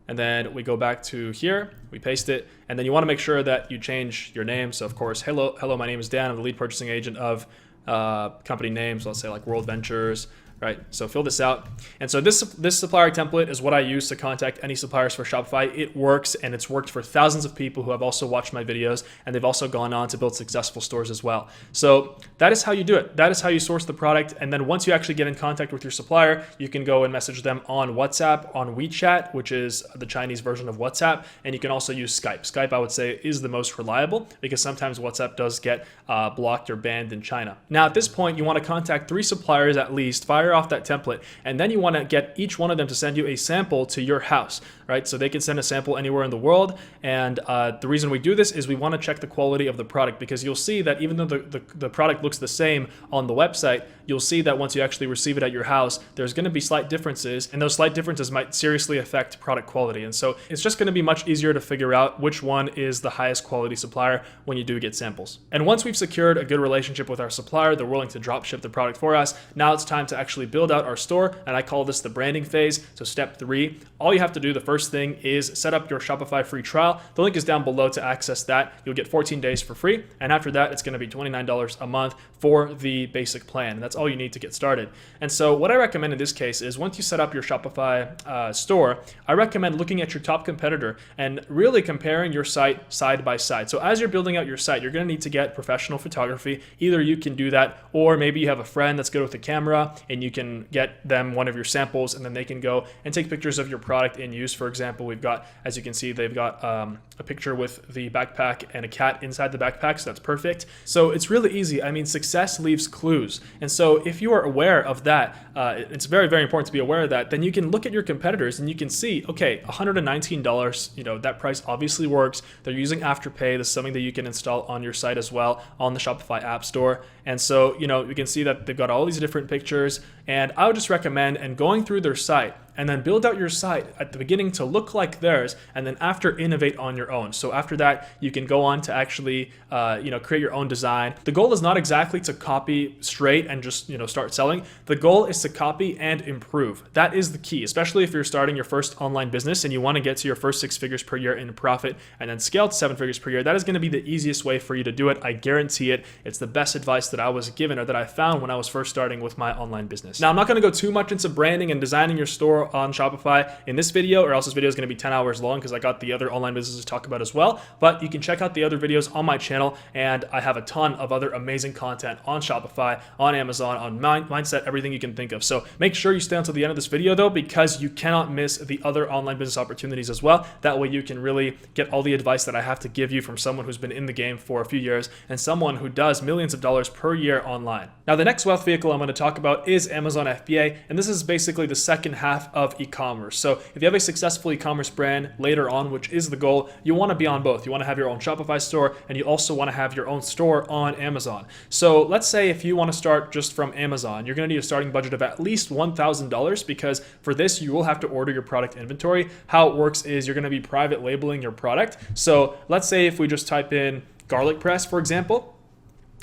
And then we go back to here, we paste it, and then you want to make sure that you change your name. So of course, hello, my name is Dan. I'm the lead purchasing agent of company names. So let's say like World Ventures, right? So fill this out. And so this supplier template is what I use to contact any suppliers for Shopify. It works, and it's worked for thousands of people who have also watched my videos, and they've also gone on to build successful stores as well. So that is how you do it. That is how you source the product. And then once you actually get in contact with your supplier, you can go and message them on WhatsApp, on WeChat, which is the Chinese version of WhatsApp. And you can also use Skype. Skype, I would say, is the most reliable because sometimes WhatsApp does get blocked or banned in China. Now, at this point, you want to contact 3 suppliers at least, fire off that template, and then you want to get each one of them to send you a sample to your house, right? So they can send a sample anywhere in the world. And the reason we do this is we want to check the quality of the product, because you'll see that even though the product looks the same on the website, you'll see that once you actually receive it at your house, there's going to be slight differences, and those slight differences might seriously affect product quality. And so it's just going to be much easier to figure out which one is the highest quality supplier when you do get samples. And once we've secured a good relationship with our supplier, they're willing to drop ship the product for us, now it's time to actually build out our store, and I call this the branding phase. So step 3, all you have to do, the first thing is set up your Shopify free trial. The link is down below to access that. You'll get 14 days for free, and after that, it's going to be $29 a month for the basic plan. That's all you need to get started. And so what I recommend in this case is once you set up your Shopify store, I recommend looking at your top competitor and really comparing your site side by side. So as you're building out your site, you're going to need to get professional photography. Either you can do that, or maybe you have a friend that's good with a camera and you can get them one of your samples, and then they can go and take pictures of your product in use. For example, we've got, as you can see, they've got a picture with the backpack and a cat inside the backpack, so that's perfect. So it's really easy. I mean, success leaves clues. And so if you are aware of that, it's very important to be aware of that, then you can look at your competitors and you can see, okay, $119, that price obviously works. They're using Afterpay. This is something that you can install on your site as well on the Shopify App Store. And so, you can see that they've got all these different pictures, and I would just recommend going through their site and then build out your site at the beginning to look like theirs, and then after innovate on your own. So after that, you can go on to actually, create your own design. The goal is not exactly to copy straight and just, start selling. The goal is to copy and improve. That is the key, especially if you're starting your first online business and you want to get to your first 6 figures per year in profit and then scale to 7 figures per year. That is going to be the easiest way for you to do it. I guarantee it. It's the best advice that I was given, or that I found when I was first starting with my online business. Now, I'm not going to go too much into branding and designing your store on Shopify in this video, or else this video is going to be 10 hours long because I got the other online businesses to talk about as well. But you can check out the other videos on my channel, and I have a ton of other amazing content on Shopify, on Amazon, on mindset, everything you can think of. So make sure you stay until the end of this video though, because you cannot miss the other online business opportunities as well. That way you can really get all the advice that I have to give you from someone who's been in the game for a few years and someone who does millions of dollars per year online. Now, the next wealth vehicle I'm going to talk about is Amazon FBA, and this is basically the second half of e-commerce. So if you have a successful e-commerce brand later on, which is the goal, you want to be on both. You want to have your own Shopify store, and you also want to have your own store on Amazon. So let's say if you want to start just from Amazon, you're going to need a starting budget of at least $1,000, because for this you will have to order your product inventory. How it works is you're going to be private labeling your product. So let's say if we just type in garlic press, for example,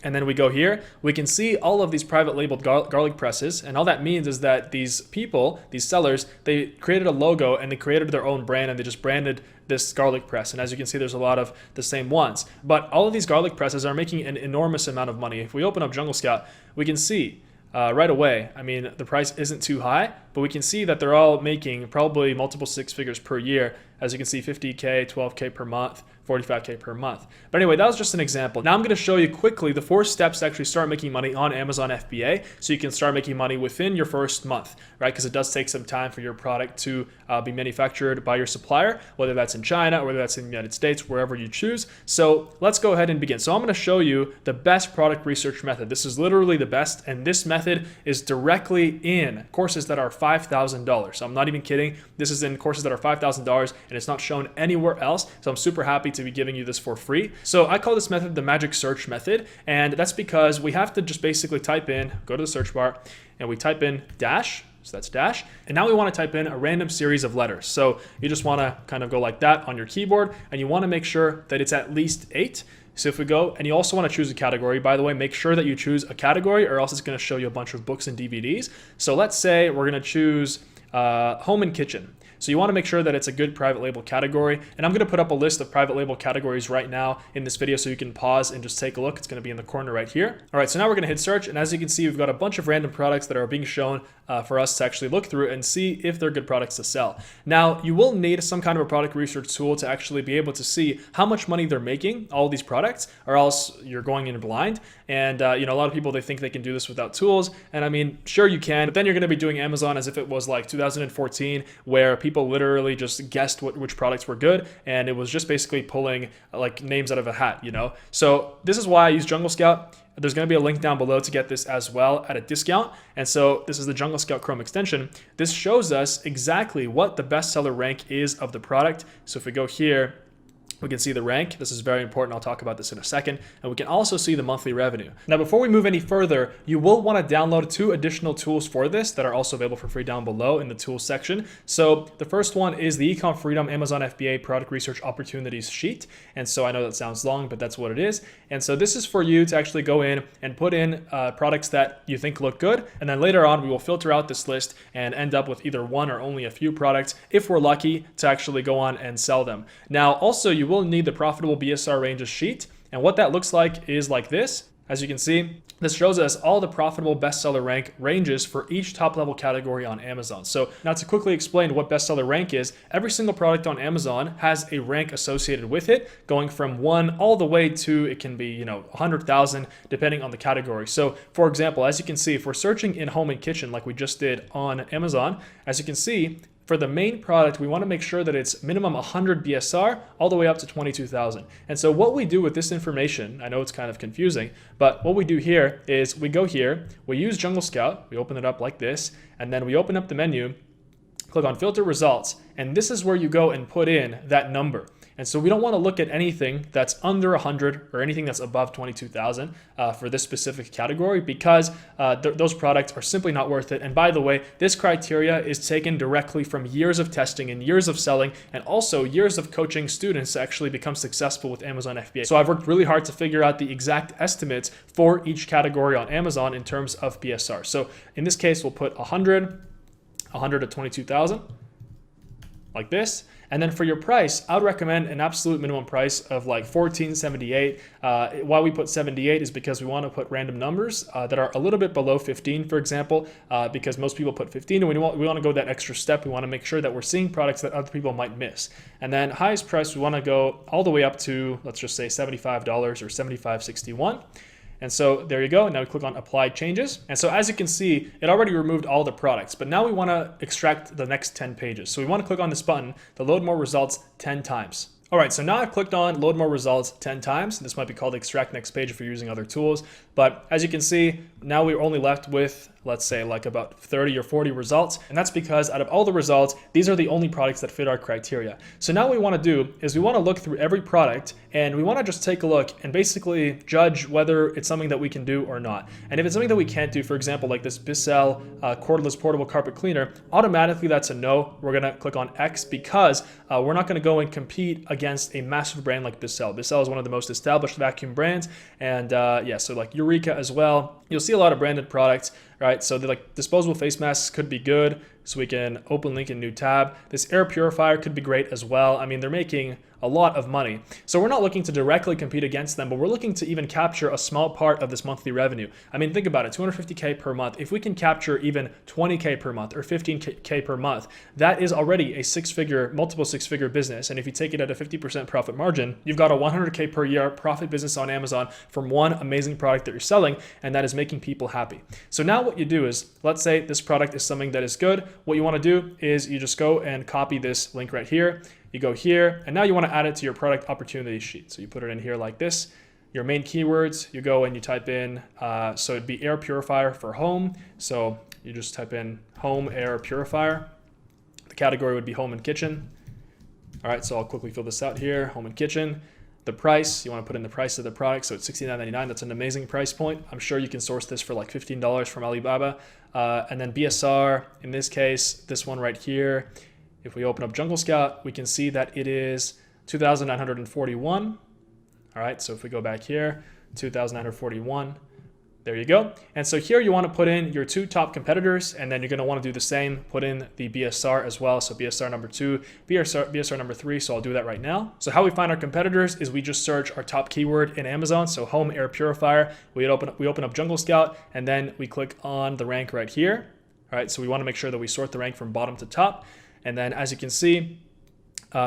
and then we go here, we can see all of these private labeled garlic presses. And all that means is that these people, these sellers, they created a logo and they created their own brand, and they just branded this garlic press. And as you can see, there's a lot of the same ones. But all of these garlic presses are making an enormous amount of money. If we open up Jungle Scout, we can see right away, I mean, the price isn't too high, but we can see that they're all making probably multiple six figures per year. As you can see, 50K, 12K per month, 45K per month. But anyway, that was just an example. Now I'm going to show you quickly the 4 steps to actually start making money on Amazon FBA, so you can start making money within your first month, right? Because it does take some time for your product to be manufactured by your supplier, whether that's in China or whether that's in the United States, wherever you choose. So let's go ahead and begin. So I'm going to show you the best product research method. This is literally the best, and this method is directly in courses that are $5,000. So I'm not even kidding. This is in courses that are $5,000, and it's not shown anywhere else. So I'm super happy to be giving you this for free. So I call this method the magic search method, and that's because we have to just basically type in, go to the search bar, and we type in dash. So that's dash. And now we want to type in a random series of letters. So you just want to kind of go like that on your keyboard, and you want to make sure that it's at least 8. So if we go, and you also want to choose a category, by the way, make sure that you choose a category, or else it's going to show you a bunch of books and DVDs. So let's say we're going to choose home and kitchen. So you want to make sure that it's a good private label category. And I'm going to put up a list of private label categories right now in this video, so you can pause and just take a look. It's going to be in the corner right here. All right, so now we're going to hit search. And as you can see, we've got a bunch of random products that are being shown for us to actually look through and see if they're good products to sell. Now, you will need some kind of a product research tool to actually be able to see how much money they're making, all of these products, or else you're going in blind. And you know, a lot of people, they think they can do this without tools. And I mean, sure you can, but then you're going to be doing Amazon as if it was like 2014, where people literally just guessed which products were good, and it was just basically pulling like names out of a hat, you know? So this is why I use Jungle Scout. There's going to be a link down below to get this as well at a discount. And so this is the Jungle Scout Chrome extension. This shows us exactly what the bestseller rank is of the product. So if we go here, we can see the rank. This is very important. I'll talk about this in a second. And we can also see the monthly revenue. Now, before we move any further, you will want to download 2 additional tools for this that are also available for free down below in the tools section. So the first one is the Ecom Freedom Amazon FBA Product Research Opportunities Sheet. And so I know that sounds long, but that's what it is. And so this is for you to actually go in and put in products that you think look good. And then later on, we will filter out this list and end up with either one or only a few products, if we're lucky, to actually go on and sell them. Now, also, you will need the profitable BSR ranges sheet. And what that looks like is like this. As you can see, this shows us all the profitable bestseller rank ranges for each top level category on Amazon. So now to quickly explain what bestseller rank is, every single product on Amazon has a rank associated with it, going from 1 all the way to, it can be, you know, 100,000 depending on the category. So for example, as you can see, if we're searching in home and kitchen like we just did on Amazon, as you can see, for the main product, we want to make sure that it's minimum 100 BSR all the way up to 22,000. And so what we do with this information, I know it's kind of confusing, but what we do here is we go here, we use Jungle Scout, we open it up like this, and then we open up the menu, click on filter results, and this is where you go and put in that number. And so we don't want to look at anything that's under 100 or anything that's above 22,000 for this specific category, because those products are simply not worth it. And by the way, this criteria is taken directly from years of testing and years of selling, and also years of coaching students to actually become successful with Amazon FBA. So I've worked really hard to figure out the exact estimates for each category on Amazon in terms of BSR. So in this case, we'll put 100 to 22,000 like this. And then for your price, I would recommend an absolute minimum price of like $14.78. Why we put 78 is because we want to put random numbers that are a little bit below 15, for example, because most people put 15, and we want to go that extra step. We want to make sure that we're seeing products that other people might miss. And then highest price, we want to go all the way up to, let's just say $75 or $75.61. And so there you go. Now we click on apply changes. And so as you can see, it already removed all the products, but now we want to extract the next 10 pages. So we want to click on this button to load more results 10 times. All right, so now I've clicked on load more results 10 times. This might be called extract next page if you're using other tools. But as you can see, Now we're only left with, let's say, like about 30 or 40 results. And that's because out of all the results, these are the only products that fit our criteria. So now what we want to do is we want to look through every product and we want to just take a look and basically judge whether it's something that we can do or not. And if it's something that we can't do, for example, like this Bissell cordless portable carpet cleaner, automatically that's a no. We're going to click on X because we're not going to go and compete against a massive brand like Bissell. Bissell is one of the most established vacuum brands. And yeah, so like Eureka as well. You'll see a lot of branded products, right? So like disposable face masks could be good. So we can open link in new tab. This air purifier could be great as well. I mean, they're making a lot of money. So we're not looking to directly compete against them, but we're looking to even capture a small part of this monthly revenue. I mean, think about it, 250K per month. If we can capture even 20K per month or 15K per month, that is already a multiple six-figure business. And if you take it at a 50% profit margin, you've got a 100K per year profit business on Amazon from one amazing product that you're selling, and that is making people happy. So now what you do is, let's say this product is something that is good. What you want to do is you just go and copy this link right here. You go here, and now you want to add it to your product opportunity sheet. So you put it in here like this. Your main keywords, you go and you type in, so it'd be air purifier for home. So you just type in home air purifier. The category would be home and kitchen. All right, so I'll quickly fill this out here, home and kitchen. The price, you want to put in the price of the product, so it's $69.99. That's an amazing price point. I'm sure you can source this for like $15 from Alibaba. And then BSR, in this case, this one right here, if we open up Jungle Scout, we can see that it is 2,941. All right, so if we go back here, 2,941, there you go. And so here you want to put in your two top competitors, and then you're going to want to do the same, put in the BSR as well. So BSR number 2, BSR number 3. So I'll do that right now. So how we find our competitors is we just search our top keyword in Amazon. So home air purifier, we open up Jungle Scout, and then we click on the rank right here. All right, so we want to make sure that we sort the rank from bottom to top. And then as you can see,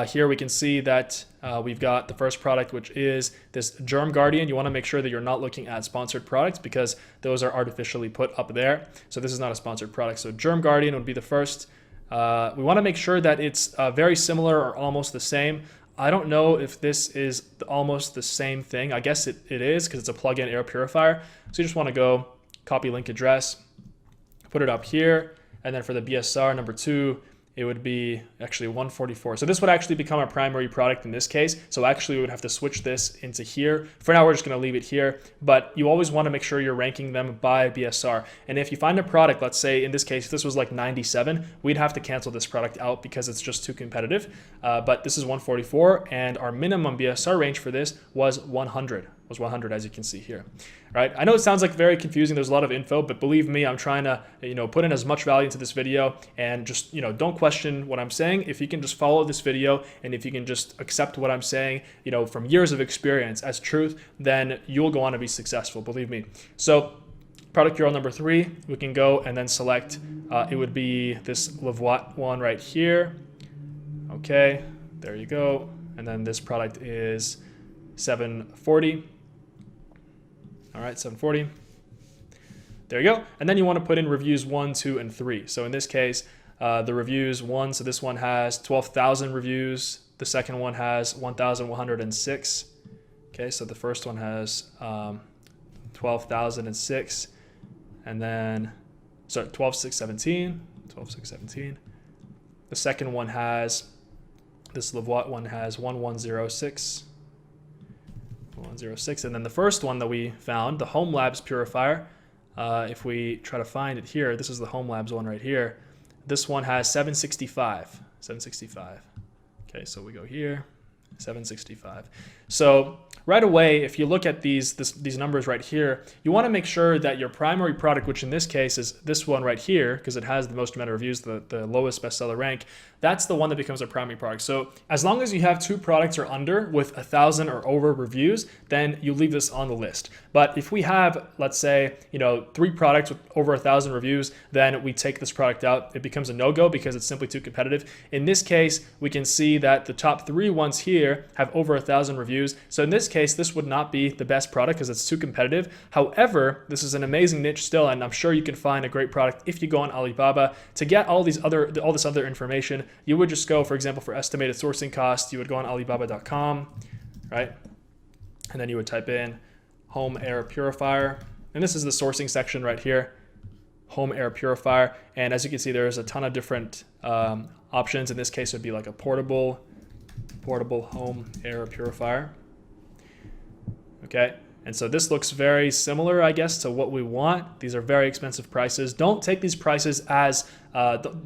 here we can see that we've got the first product, which is this Germ Guardian. You want to make sure that you're not looking at sponsored products because those are artificially put up there. So this is not a sponsored product. So Germ Guardian would be the first. We want to make sure that it's very similar or almost the same. I don't know if this is almost the same thing. I guess it is because it's a plug-in air purifier. So you just want to go copy link address, put it up here. And then for the BSR number 2, it would be actually 144. So this would actually become our primary product in this case. So actually we would have to switch this into here. For now, we're just gonna leave it here, but you always wanna make sure you're ranking them by BSR. And if you find a product, let's say in this case, if this was like 97, we'd have to cancel this product out because it's just too competitive. But this is 144 and our minimum BSR range for this was 100. As you can see here, right? I know it sounds like very confusing. There's a lot of info, but believe me, I'm trying to, put in as much value into this video and just, don't question what I'm saying. If you can just follow this video and if you can just accept what I'm saying, from years of experience as truth, then you'll go on to be successful, believe me. So product URL number 3, we can go and then select, it would be this Levoit one right here. Okay, there you go. And then this product is 740. All right, 740. There you go. And then you want to put in reviews 1, 2, and 3. So in this case, the reviews 1, so this one has 12,000 reviews. The second one has 1,106. Okay, so the first one has 12,006. And then, sorry, 12,617. The second one has, this Levoit one has 1106. 106. And then the first one that we found, the Home Labs purifier, if we try to find it here, this is the Home Labs one right here. This one has 765. Okay, so we go here, 765. So right away, if you look at these numbers right here, you want to make sure that your primary product, which in this case is this one right here, because it has the most amount of reviews, the lowest bestseller rank, that's the one that becomes a primary product. So as long as you have 2 products or under with 1,000 or over reviews, then you leave this on the list. But if we have, let's say, 3 products with over 1,000 reviews, then we take this product out. It becomes a no-go because it's simply too competitive. In this case, we can see that the top 3 ones here have over 1,000 reviews. So in this case, this would not be the best product because it's too competitive. However, this is an amazing niche still, and I'm sure you can find a great product if you go on Alibaba. To get all this other information, you would just go, for example, for estimated sourcing costs, you would go on Alibaba.com, right? And then you would type in home air purifier, And this is the sourcing section right here, home air purifier. And as you can see, there's a ton of different options. In this case, it would be like a portable home air purifier. Okay. And so this looks very similar, I guess, to what we want. These are very expensive prices. Don't take these prices as,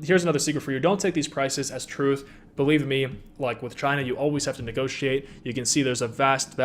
here's another secret for you. Don't take these prices as truth. Believe me, like with China, you always have to negotiate. You can see there's a vast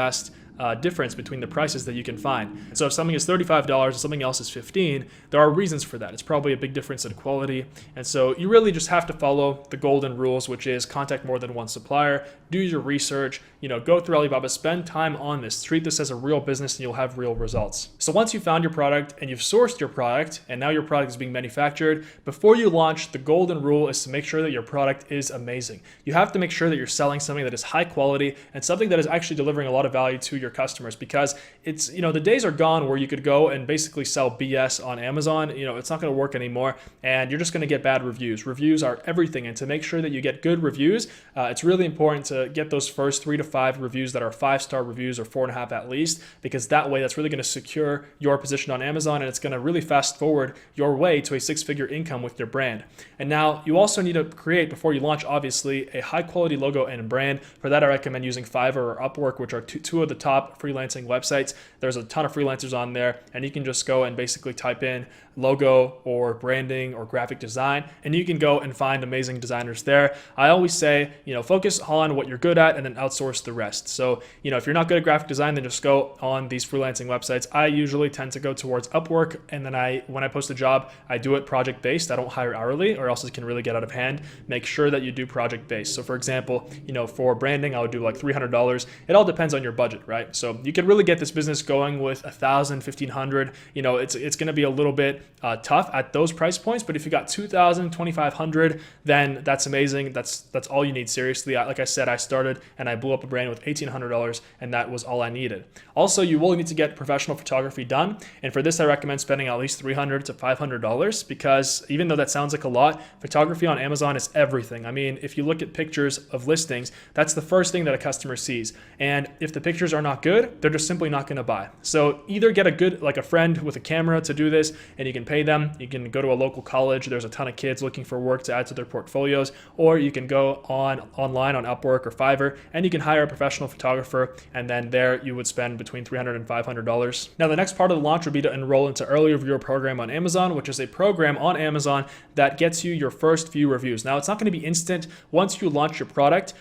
difference between the prices that you can find. So if something is $35 and something else is $15, there are reasons for that. It's probably a big difference in quality. And so you really just have to follow the golden rules, which is contact more than one supplier, do your research, go through Alibaba, spend time on this, treat this as a real business, and you'll have real results. So once you've found your product and you've sourced your product, and now your product is being manufactured, before you launch, the golden rule is to make sure that your product is amazing. You have to make sure that you're selling something that is high quality and something that is actually delivering a lot of value to your customers, because it's, the days are gone where you could go and basically sell BS on Amazon. It's not going to work anymore, and you're just going to get bad reviews. Reviews are everything, and to make sure that you get good reviews, it's really important to get those first 3 to 5 reviews that are 5-star reviews or 4.5 at least, because that way that's really going to secure your position on Amazon, and it's going to really fast forward your way to a 6-figure income with your brand. And now you also need to create, before you launch, obviously, a high quality logo and brand. For that, I recommend using Fiverr or Upwork, which are two of the top freelancing websites. There's a ton of freelancers on there, and you can just go and basically type in logo or branding or graphic design, and you can go and find amazing designers there. I always say, focus on what you're good at and then outsource the rest. So, if you're not good at graphic design, then just go on these freelancing websites. I usually tend to go towards Upwork, and then when I post a job, I do it project based. I don't hire hourly, or else it can really get out of hand. Make sure that you do project based. So for example, for branding, I would do like $300. It all depends on your budget, right? So you can really get this business going with $1,000, $1,500. It's going to be a little bit tough at those price points, but if you got $2,000, $2,500, then that's amazing. That's all you need. Seriously, like I said, I started and I blew up a brand with $1,800, and that was all I needed. Also, you will need to get professional photography done, and for this, I recommend spending at least $300 to $500, because even though that sounds like a lot, photography on Amazon is everything. I mean, if you look at pictures of listings, that's the first thing that a customer sees, and if the pictures are not good, they're just simply not going to buy. So either get a friend with a camera to do this, and you can pay them. You can go to a local college. There's a ton of kids looking for work to add to their portfolios, or you can go online on Upwork or Fiverr, and you can hire a professional photographer, and then there you would spend between $300 and $500. Now, the next part of the launch would be to enroll into Early Reviewer program on Amazon, which is a program on Amazon that gets you your first few reviews. Now, it's not going to be instant. Once you launch your product,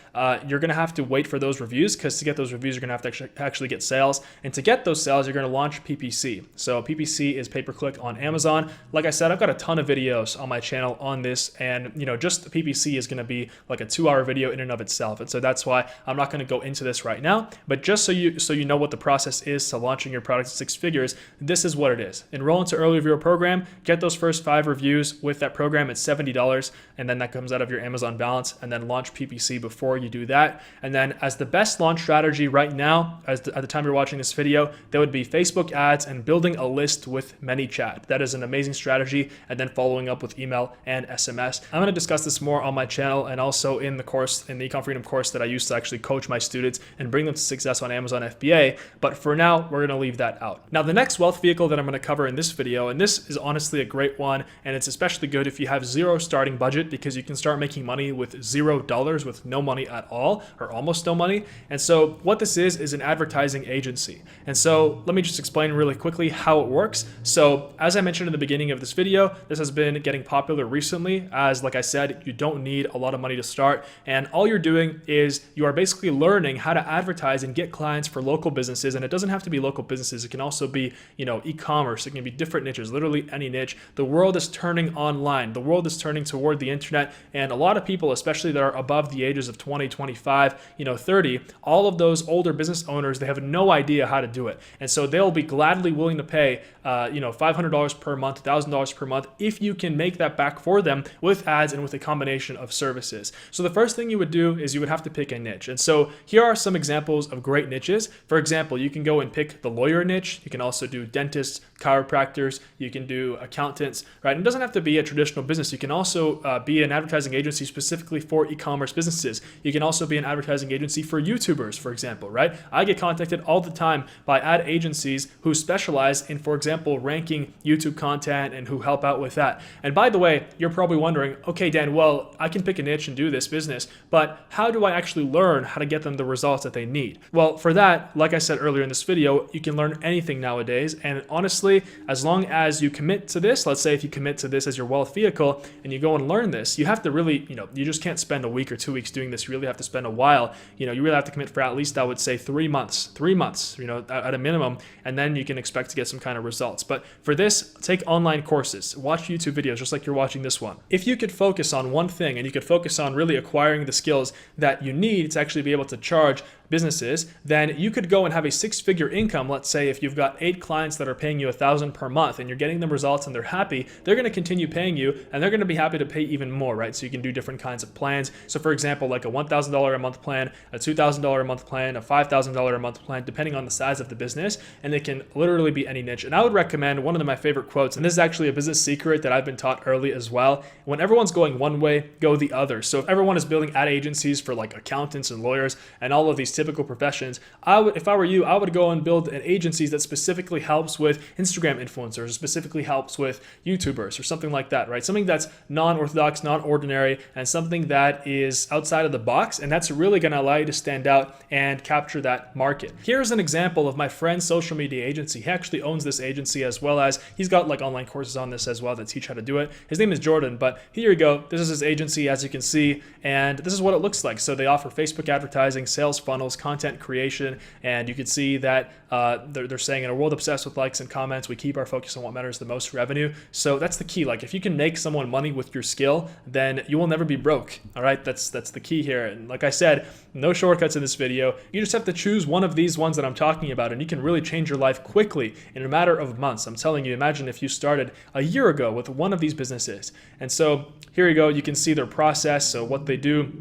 you're going to have to wait for those reviews, because to get those reviews, you're going to have to actually get sales. And to get those sales, you're going to launch PPC. So PPC is pay-per-click on Amazon. Like I said, I've got a ton of videos on my channel on this, and just the PPC is going to be like a 2-hour video in and of itself. And so that's why I'm not going to go into this right now, but just so you know what the process is to launching your product at 6 figures, this is what it is. Enroll into Early Reviewer program, get those first 5 reviews with that program at $70, and then that comes out of your Amazon balance, and then launch PPC before you do that. And then as the best launch strategy right now, at the time you're watching this video, that would be Facebook ads and building a list with ManyChat. That is an amazing strategy, and then following up with email and SMS. I'm going to discuss this more on my channel, and also in the course, in the Ecom Freedom course that I used to actually coach my students and bring them to success on Amazon FBA. But for now, we're going to leave that out. Now, the next wealth vehicle that I'm going to cover in this video, and this is honestly a great one, and it's especially good if you have zero starting budget, because you can start making money with $0, with no money at all, or almost no money. And so what this is an advertising agency. And so let me just explain really quickly how it works. So as I mentioned in the beginning of this video, this has been getting popular recently, as like I said, you don't need a lot of money to start, and all you're doing is you are basically learning how to advertise and get clients for local businesses. And it doesn't have to be local businesses. It can also be, e-commerce. It can be different niches, literally any niche. The world is turning online. The world is turning toward the internet, and a lot of people, especially that are above the ages of 20, 25, 30, all of those older business owners, they have no idea how to do it. And so they'll be gladly willing to pay, $500 per month, $1,000 per month, if you can make that back for them with ads and with a combination of services. So the first thing you would do is you would have to pick a niche. And so here are some examples of great niches. For example, you can go and pick the lawyer niche. You can also do dentists, chiropractors. You can do accountants, right? It doesn't have to be a traditional business. You can also be an advertising agency specifically for e-commerce businesses. You can also be an advertising agency for YouTubers, for example, right? I get contacted all the time by ad agencies who specialize in, for example, ranking YouTube content and who help out with that. And by the way, you're probably wondering, okay, Dan, well, I can pick a niche and do this business, but how do I actually learn how to get them the results that they need? Well, for that, like I said earlier in this video, you can learn anything nowadays. And honestly, as long as you commit to this, let's say if you commit to this as your wealth vehicle and you go and learn this, you have to really, you just can't spend a week or 2 weeks doing this. You really have to spend a while. You really have to commit for at least, I would say, 3 months, at a minimum, and then you can expect to get some kind of results. But for this, take online courses, watch YouTube videos, just like you're watching this one. If you could focus on one thing and you could focus on really acquiring the skills that you need to actually be able to charge businesses, then you could go and have a 6-figure income. Let's say if you've got 8 clients that are paying you $1,000 per month and you're getting them results and they're happy, they're going to continue paying you and they're going to be happy to pay even more, right? So you can do different kinds of plans. So for example, like a $1,000 a month plan, a $2,000 a month plan, a $5,000 a month plan, depending on the size of the business, and it can literally be any niche. And I would recommend one of my favorite quotes, and this is actually a business secret that I've been taught early as well. When everyone's going one way, go the other. So if everyone is building ad agencies for like accountants and lawyers and all of these typical professions, if I were you, I would go and build an agency that specifically helps with Instagram influencers, or specifically helps with YouTubers or something like that, right? Something that's non-orthodox, non-ordinary, and something that is outside of the box, and that's really going to allow you to stand out and capture that market. Here's an example of my friend's social media agency. He actually owns this agency, as well as he's got like online courses on this as well that teach how to do it. His name is Jordan, but here you go. This is his agency, as you can see, and this is what it looks like. So they offer Facebook advertising, sales funnels, content creation, and you can see that they're saying, in a world obsessed with likes and comments, we keep our focus on what matters the most, revenue. So that's the key. Like, if you can make someone money with your skill, then you will never be broke. All right, that's the key here. And like I said, no shortcuts in this video. You just have to choose one of these ones that I'm talking about, and you can really change your life quickly in a matter of months. I'm telling you, imagine if you started a year ago with one of these businesses. And so here you go. You can see their process. So what they do.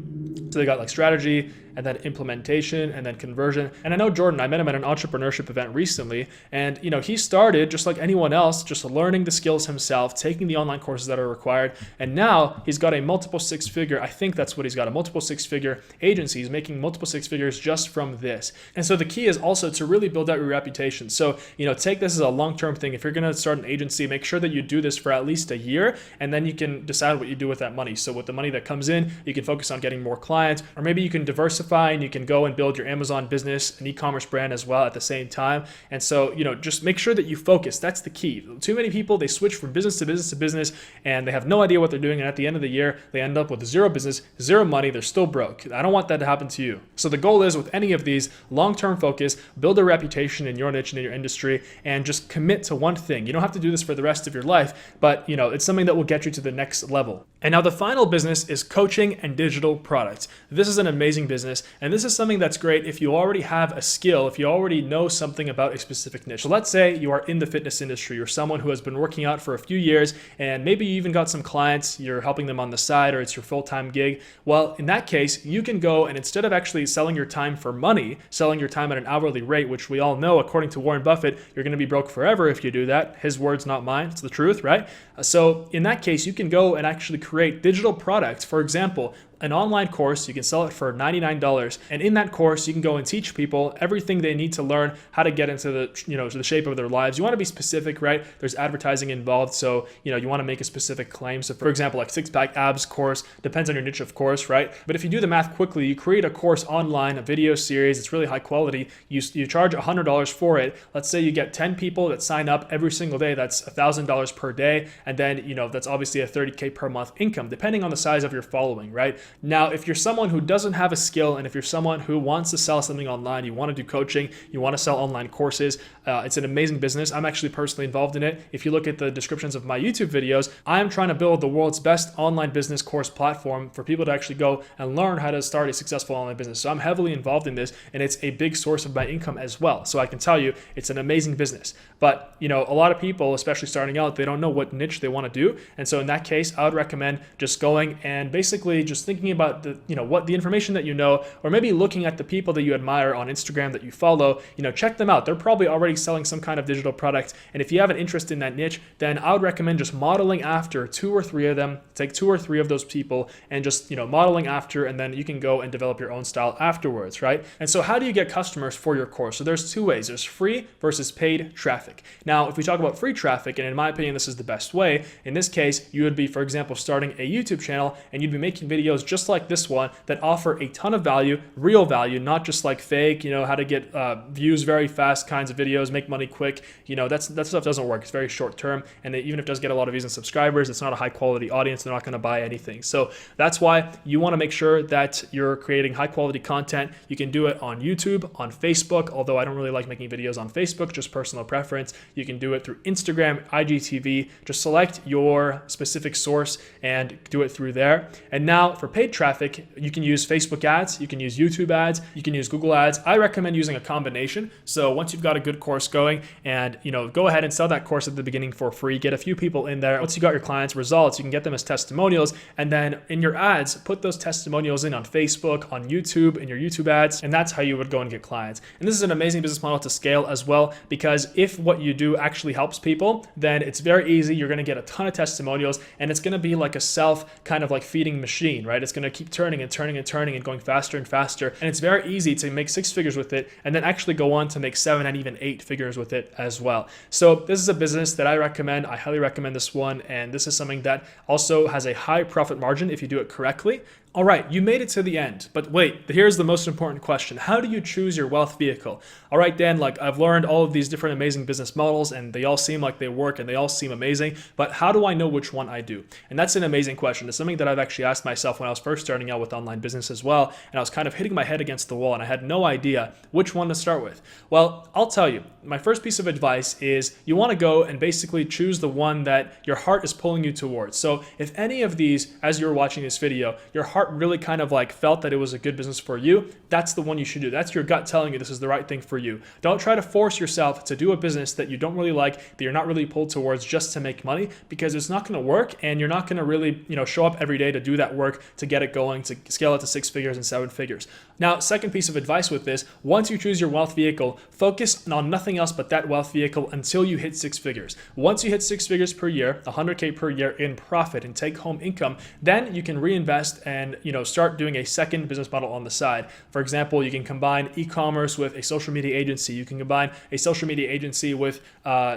So they got like strategy, and then implementation, and then conversion. And I know Jordan, I met him at an entrepreneurship event recently, and he started just like anyone else, just learning the skills himself, taking the online courses that are required, and now he's got a multiple 6-figure, I think that's what he's got, a multiple 6-figure agency. He's making multiple 6 figures just from this. And so the key is also to really build out your reputation. So, take this as a long-term thing. If you're gonna start an agency, make sure that you do this for at least a year, and then you can decide what you do with that money. So with the money that comes in, you can focus on getting more clients, or maybe you can diversify and you can go and build your Amazon business, an e-commerce brand as well at the same time. And so, just make sure that you focus. That's the key. Too many people, they switch from business to business to business, and they have no idea what they're doing. And at the end of the year, they end up with zero business, zero money. They're still broke. I don't want that to happen to you. So the goal is, with any of these, long-term focus, build a reputation in your niche and in your industry, and just commit to one thing. You don't have to do this for the rest of your life, but it's something that will get you to the next level. And now the final business is coaching and digital products. This is an amazing business, and this is something that's great if you already have a skill, if you already know something about a specific niche. So let's say you are in the fitness industry. You're someone who has been working out for a few years, and maybe you even got some clients, you're helping them on the side, or it's your full-time gig. Well, in that case, you can go and, instead of actually selling your time for money, selling your time at an hourly rate, which we all know, according to Warren Buffett, you're going to be broke forever if you do that. His words, not mine. It's the truth, right? So in that case, you can go and actually create digital products. For example, an online course, you can sell it for $99, and in that course you can go and teach people everything they need to learn how to get into the shape of their lives. You want to be specific, right? There's advertising involved, so you want to make a specific claim. So for example, like 6-pack abs course, depends on your niche, of course, right? But if you do the math quickly, you create a course online, a video series, it's really high quality, you charge $100 for it. Let's say you get 10 people that sign up every single day, that's $1,000 per day, and then that's obviously a $30K per month income, depending on the size of your following, right? Now, if you're someone who doesn't have a skill, and if you're someone who wants to sell something online, you want to do coaching, you want to sell online courses, it's an amazing business. I'm actually personally involved in it. If you look at the descriptions of my YouTube videos, I am trying to build the world's best online business course platform for people to actually go and learn how to start a successful online business. So I'm heavily involved in this, and it's a big source of my income as well. So I can tell you, it's an amazing business. But a lot of people, especially starting out, they don't know what niche they want to do. And so in that case, I would recommend just going and basically just thinking about what the information that follow, or maybe looking at the people that you admire on Instagram that you follow, check them out. They're probably already selling some kind of digital product. And if you have an interest in that niche, then I would recommend just modeling after 2 or 3 of them. Take 2 or 3 of those people and just, modeling after, and then you can go and develop your own style afterwards, right? And so how do you get customers for your course? So there's 2 ways. There's free versus paid traffic. Now, if we talk about free traffic, and in my opinion, this is the best way, in this case, you would be, for example, starting a YouTube channel, and you'd be making videos just like this one that offer a ton of value, real value, not just like fake, how to get views very fast kinds of videos, make money quick. That stuff doesn't work. It's very short term, and even if it does get a lot of views and subscribers, it's not a high quality audience. They're not going to buy anything. So that's why you want to make sure that you're creating high quality content. You can do it on YouTube, on Facebook, although I don't really like making videos on Facebook, just personal preference. You can do it through Instagram, IGTV. Just select your specific source and do it through there. And now for paid traffic, you can use Facebook ads, you can use YouTube ads, you can use Google ads. I recommend using a combination. So once you've got a good course going, and go ahead and sell that course at the beginning for free, get a few people in there. Once you got your clients' results, you can get them as testimonials, and then in your ads, put those testimonials in on Facebook, on YouTube, in your YouTube ads, and that's how you would go and get clients. And this is an amazing business model to scale as well, because if what you do actually helps people, then it's very easy. You're going to get a ton of testimonials, and it's going to be like a self kind of like feeding machine, right? It's going to keep turning and turning and turning and going faster and faster. And it's very easy to make 6 figures with it, and then actually go on to make 7 and even 8 figures with it as well. So this is a business that I recommend. I highly recommend this one. And this is something that also has a high profit margin if you do it correctly. All right, you made it to the end, but wait, here's the most important question. How do you choose your wealth vehicle? All right, Dan, I've learned all of these different amazing business models, and they all seem like they work and they all seem amazing, but how do I know which one I do? And that's an amazing question. It's something that I've actually asked myself when I was first starting out with online business as well, and I was kind of hitting my head against the wall, and I had no idea which one to start with. Well, I'll tell you, my first piece of advice is you want to go and basically choose the one that your heart is pulling you towards. So if any of these, as you're watching this video, your heart really kind of felt that it was a good business for you, that's the one you should do. That's your gut telling you this is the right thing for you. Don't try to force yourself to do a business that you don't really like, that you're not really pulled towards just to make money, because it's not going to work, and you're not going to really, show up every day to do that work, to get it going, to scale it to 6 figures and 7 figures. Now, second piece of advice with this, once you choose your wealth vehicle, focus on nothing else but that wealth vehicle until you hit 6 figures. Once you hit 6 figures per year, 100K per year in profit and take home income, then you can reinvest and, start doing a second business model on the side. For example, you can combine e-commerce with a social media agency. You can combine a social media agency with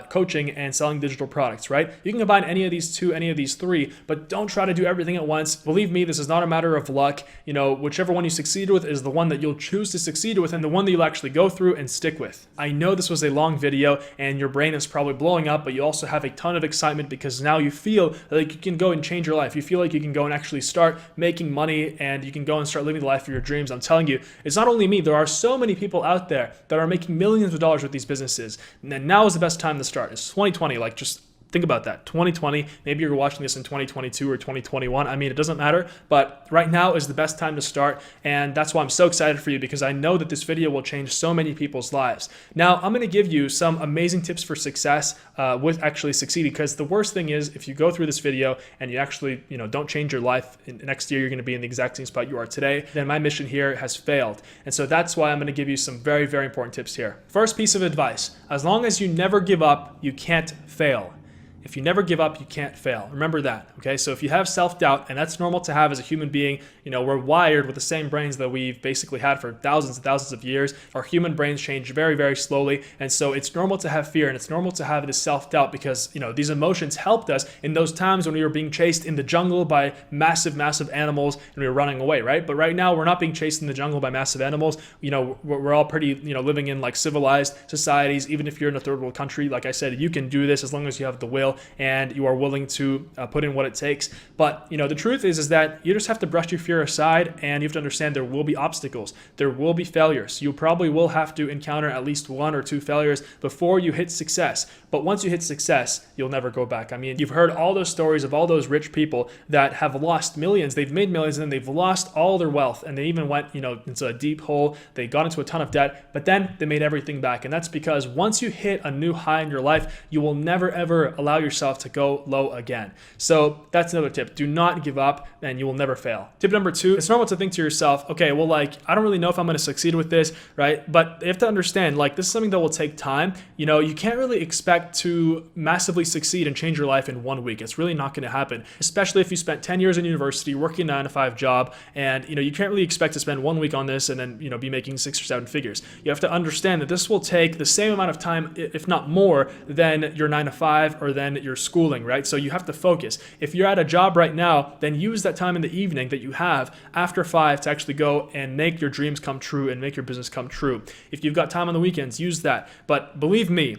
coaching and selling digital products, right? You can combine any of these 2, any of these 3, but don't try to do everything at once. Believe me, this is not a matter of luck. Whichever one you succeed with is the one that you'll choose to succeed with, and the one that you'll actually go through and stick with. I know this was a long video and your brain is probably blowing up, but you also have a ton of excitement because now you feel like you can go and change your life. You feel like you can go and actually start making money, and you can go and start living the life of your dreams. I'm telling you, it's not only me. There are so many people out there that are making millions of dollars with these businesses. And now is the best time to start. It's 2020. Just think about that. 2020, maybe you're watching this in 2022 or 2021. I mean, it doesn't matter, but right now is the best time to start. And that's why I'm so excited for you, because I know that this video will change so many people's lives. Now, I'm going to give you some amazing tips for success with actually succeeding, because the worst thing is if you go through this video and you actually, don't change your life, next year you're going to be in the exact same spot you are today, then my mission here has failed. And so that's why I'm going to give you some very, very important tips here. First piece of advice, as long as you never give up, you can't fail. If you never give up, you can't fail. Remember that, okay? So if you have self-doubt, and that's normal to have as a human being, we're wired with the same brains that we've basically had for thousands and thousands of years. Our human brains change very, very slowly. And so it's normal to have fear, and it's normal to have this self-doubt because, these emotions helped us in those times when we were being chased in the jungle by massive, massive animals and we were running away, right? But right now we're not being chased in the jungle by massive animals. We're all pretty, living in civilized societies. Even if you're in a third world country, like I said, you can do this as long as you have the will and you are willing to put in what it takes. But the truth is that you just have to brush your fear aside, and you have to understand there will be obstacles. There will be failures. You probably will have to encounter at least 1 or 2 failures before you hit success. But once you hit success, you'll never go back. I mean, you've heard all those stories of all those rich people that have lost millions. They've made millions and then they've lost all their wealth, and they even went, into a deep hole. They got into a ton of debt, but then they made everything back. And that's because once you hit a new high in your life, you will never ever allow yourself to go low again. So that's another tip. Do not give up and you will never fail. Tip number 2, it's normal to think to yourself, okay, well, like, I don't really know if I'm going to succeed with this, right? But you have to understand, like, this is something that will take time. You know, you can't really expect to massively succeed and change your life in 1 week. It's really not going to happen, especially if you spent 10 years in university working a 9-to-5 job, and, you know, you can't really expect to spend 1 week on this and then, you know, be making 6 or 7 figures. You have to understand that this will take the same amount of time, if not more, than your 9-to-5 or than your schooling, right? So you have to focus. If you're at a job right now, then use that time in the evening that you have after 5 to actually go and make your dreams come true and make your business come true. If you've got time on the weekends, use that. But believe me,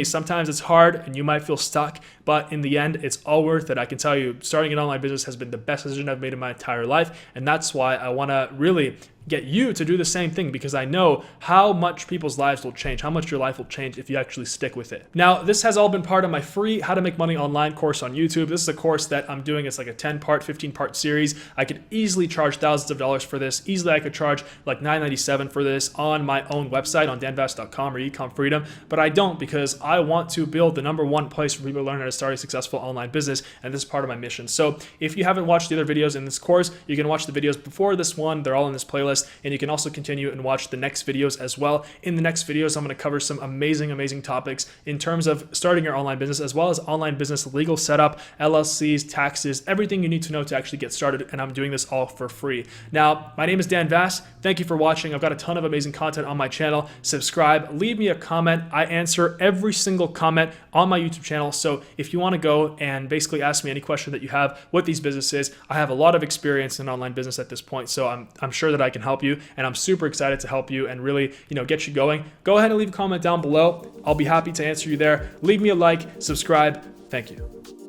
sometimes it's hard and you might feel stuck, but in the end, it's all worth it. I can tell you, starting an online business has been the best decision I've made in my entire life, and that's why I want to really get you to do the same thing, because I know how much people's lives will change, how much your life will change if you actually stick with it. Now, this has all been part of my free How to Make Money Online course on YouTube. This is a course that I'm doing. It's like a 10-part, 15-part series. I could easily charge thousands of dollars for this. Easily, I could charge like $9.97 for this on my own website on danvass.com or Ecom Freedom, but I don't, because I want to build the #1 place for people to learn how to start a successful online business, and this is part of my mission. So if you haven't watched the other videos in this course, you can watch the videos before this one. They're all in this playlist. And you can also continue and watch the next videos as well. In the next videos, I'm going to cover some amazing topics in terms of starting your online business, as well as online business legal setup, LLCs, taxes, everything you need to know to actually get started. And I'm doing this all for free. Now, my name is Dan Vass. Thank you for watching. I've got a ton of amazing content on my channel. Subscribe, leave me a comment. I answer every single comment on my YouTube channel. So if you want to go and basically ask me any question that you have with these businesses, I have a lot of experience in online business at this point. So I'm sure that I can help you, and I'm super excited to help you and really, you know, get you going. Go ahead and leave a comment down below. I'll be happy to answer you there. Leave me a like, subscribe. Thank you.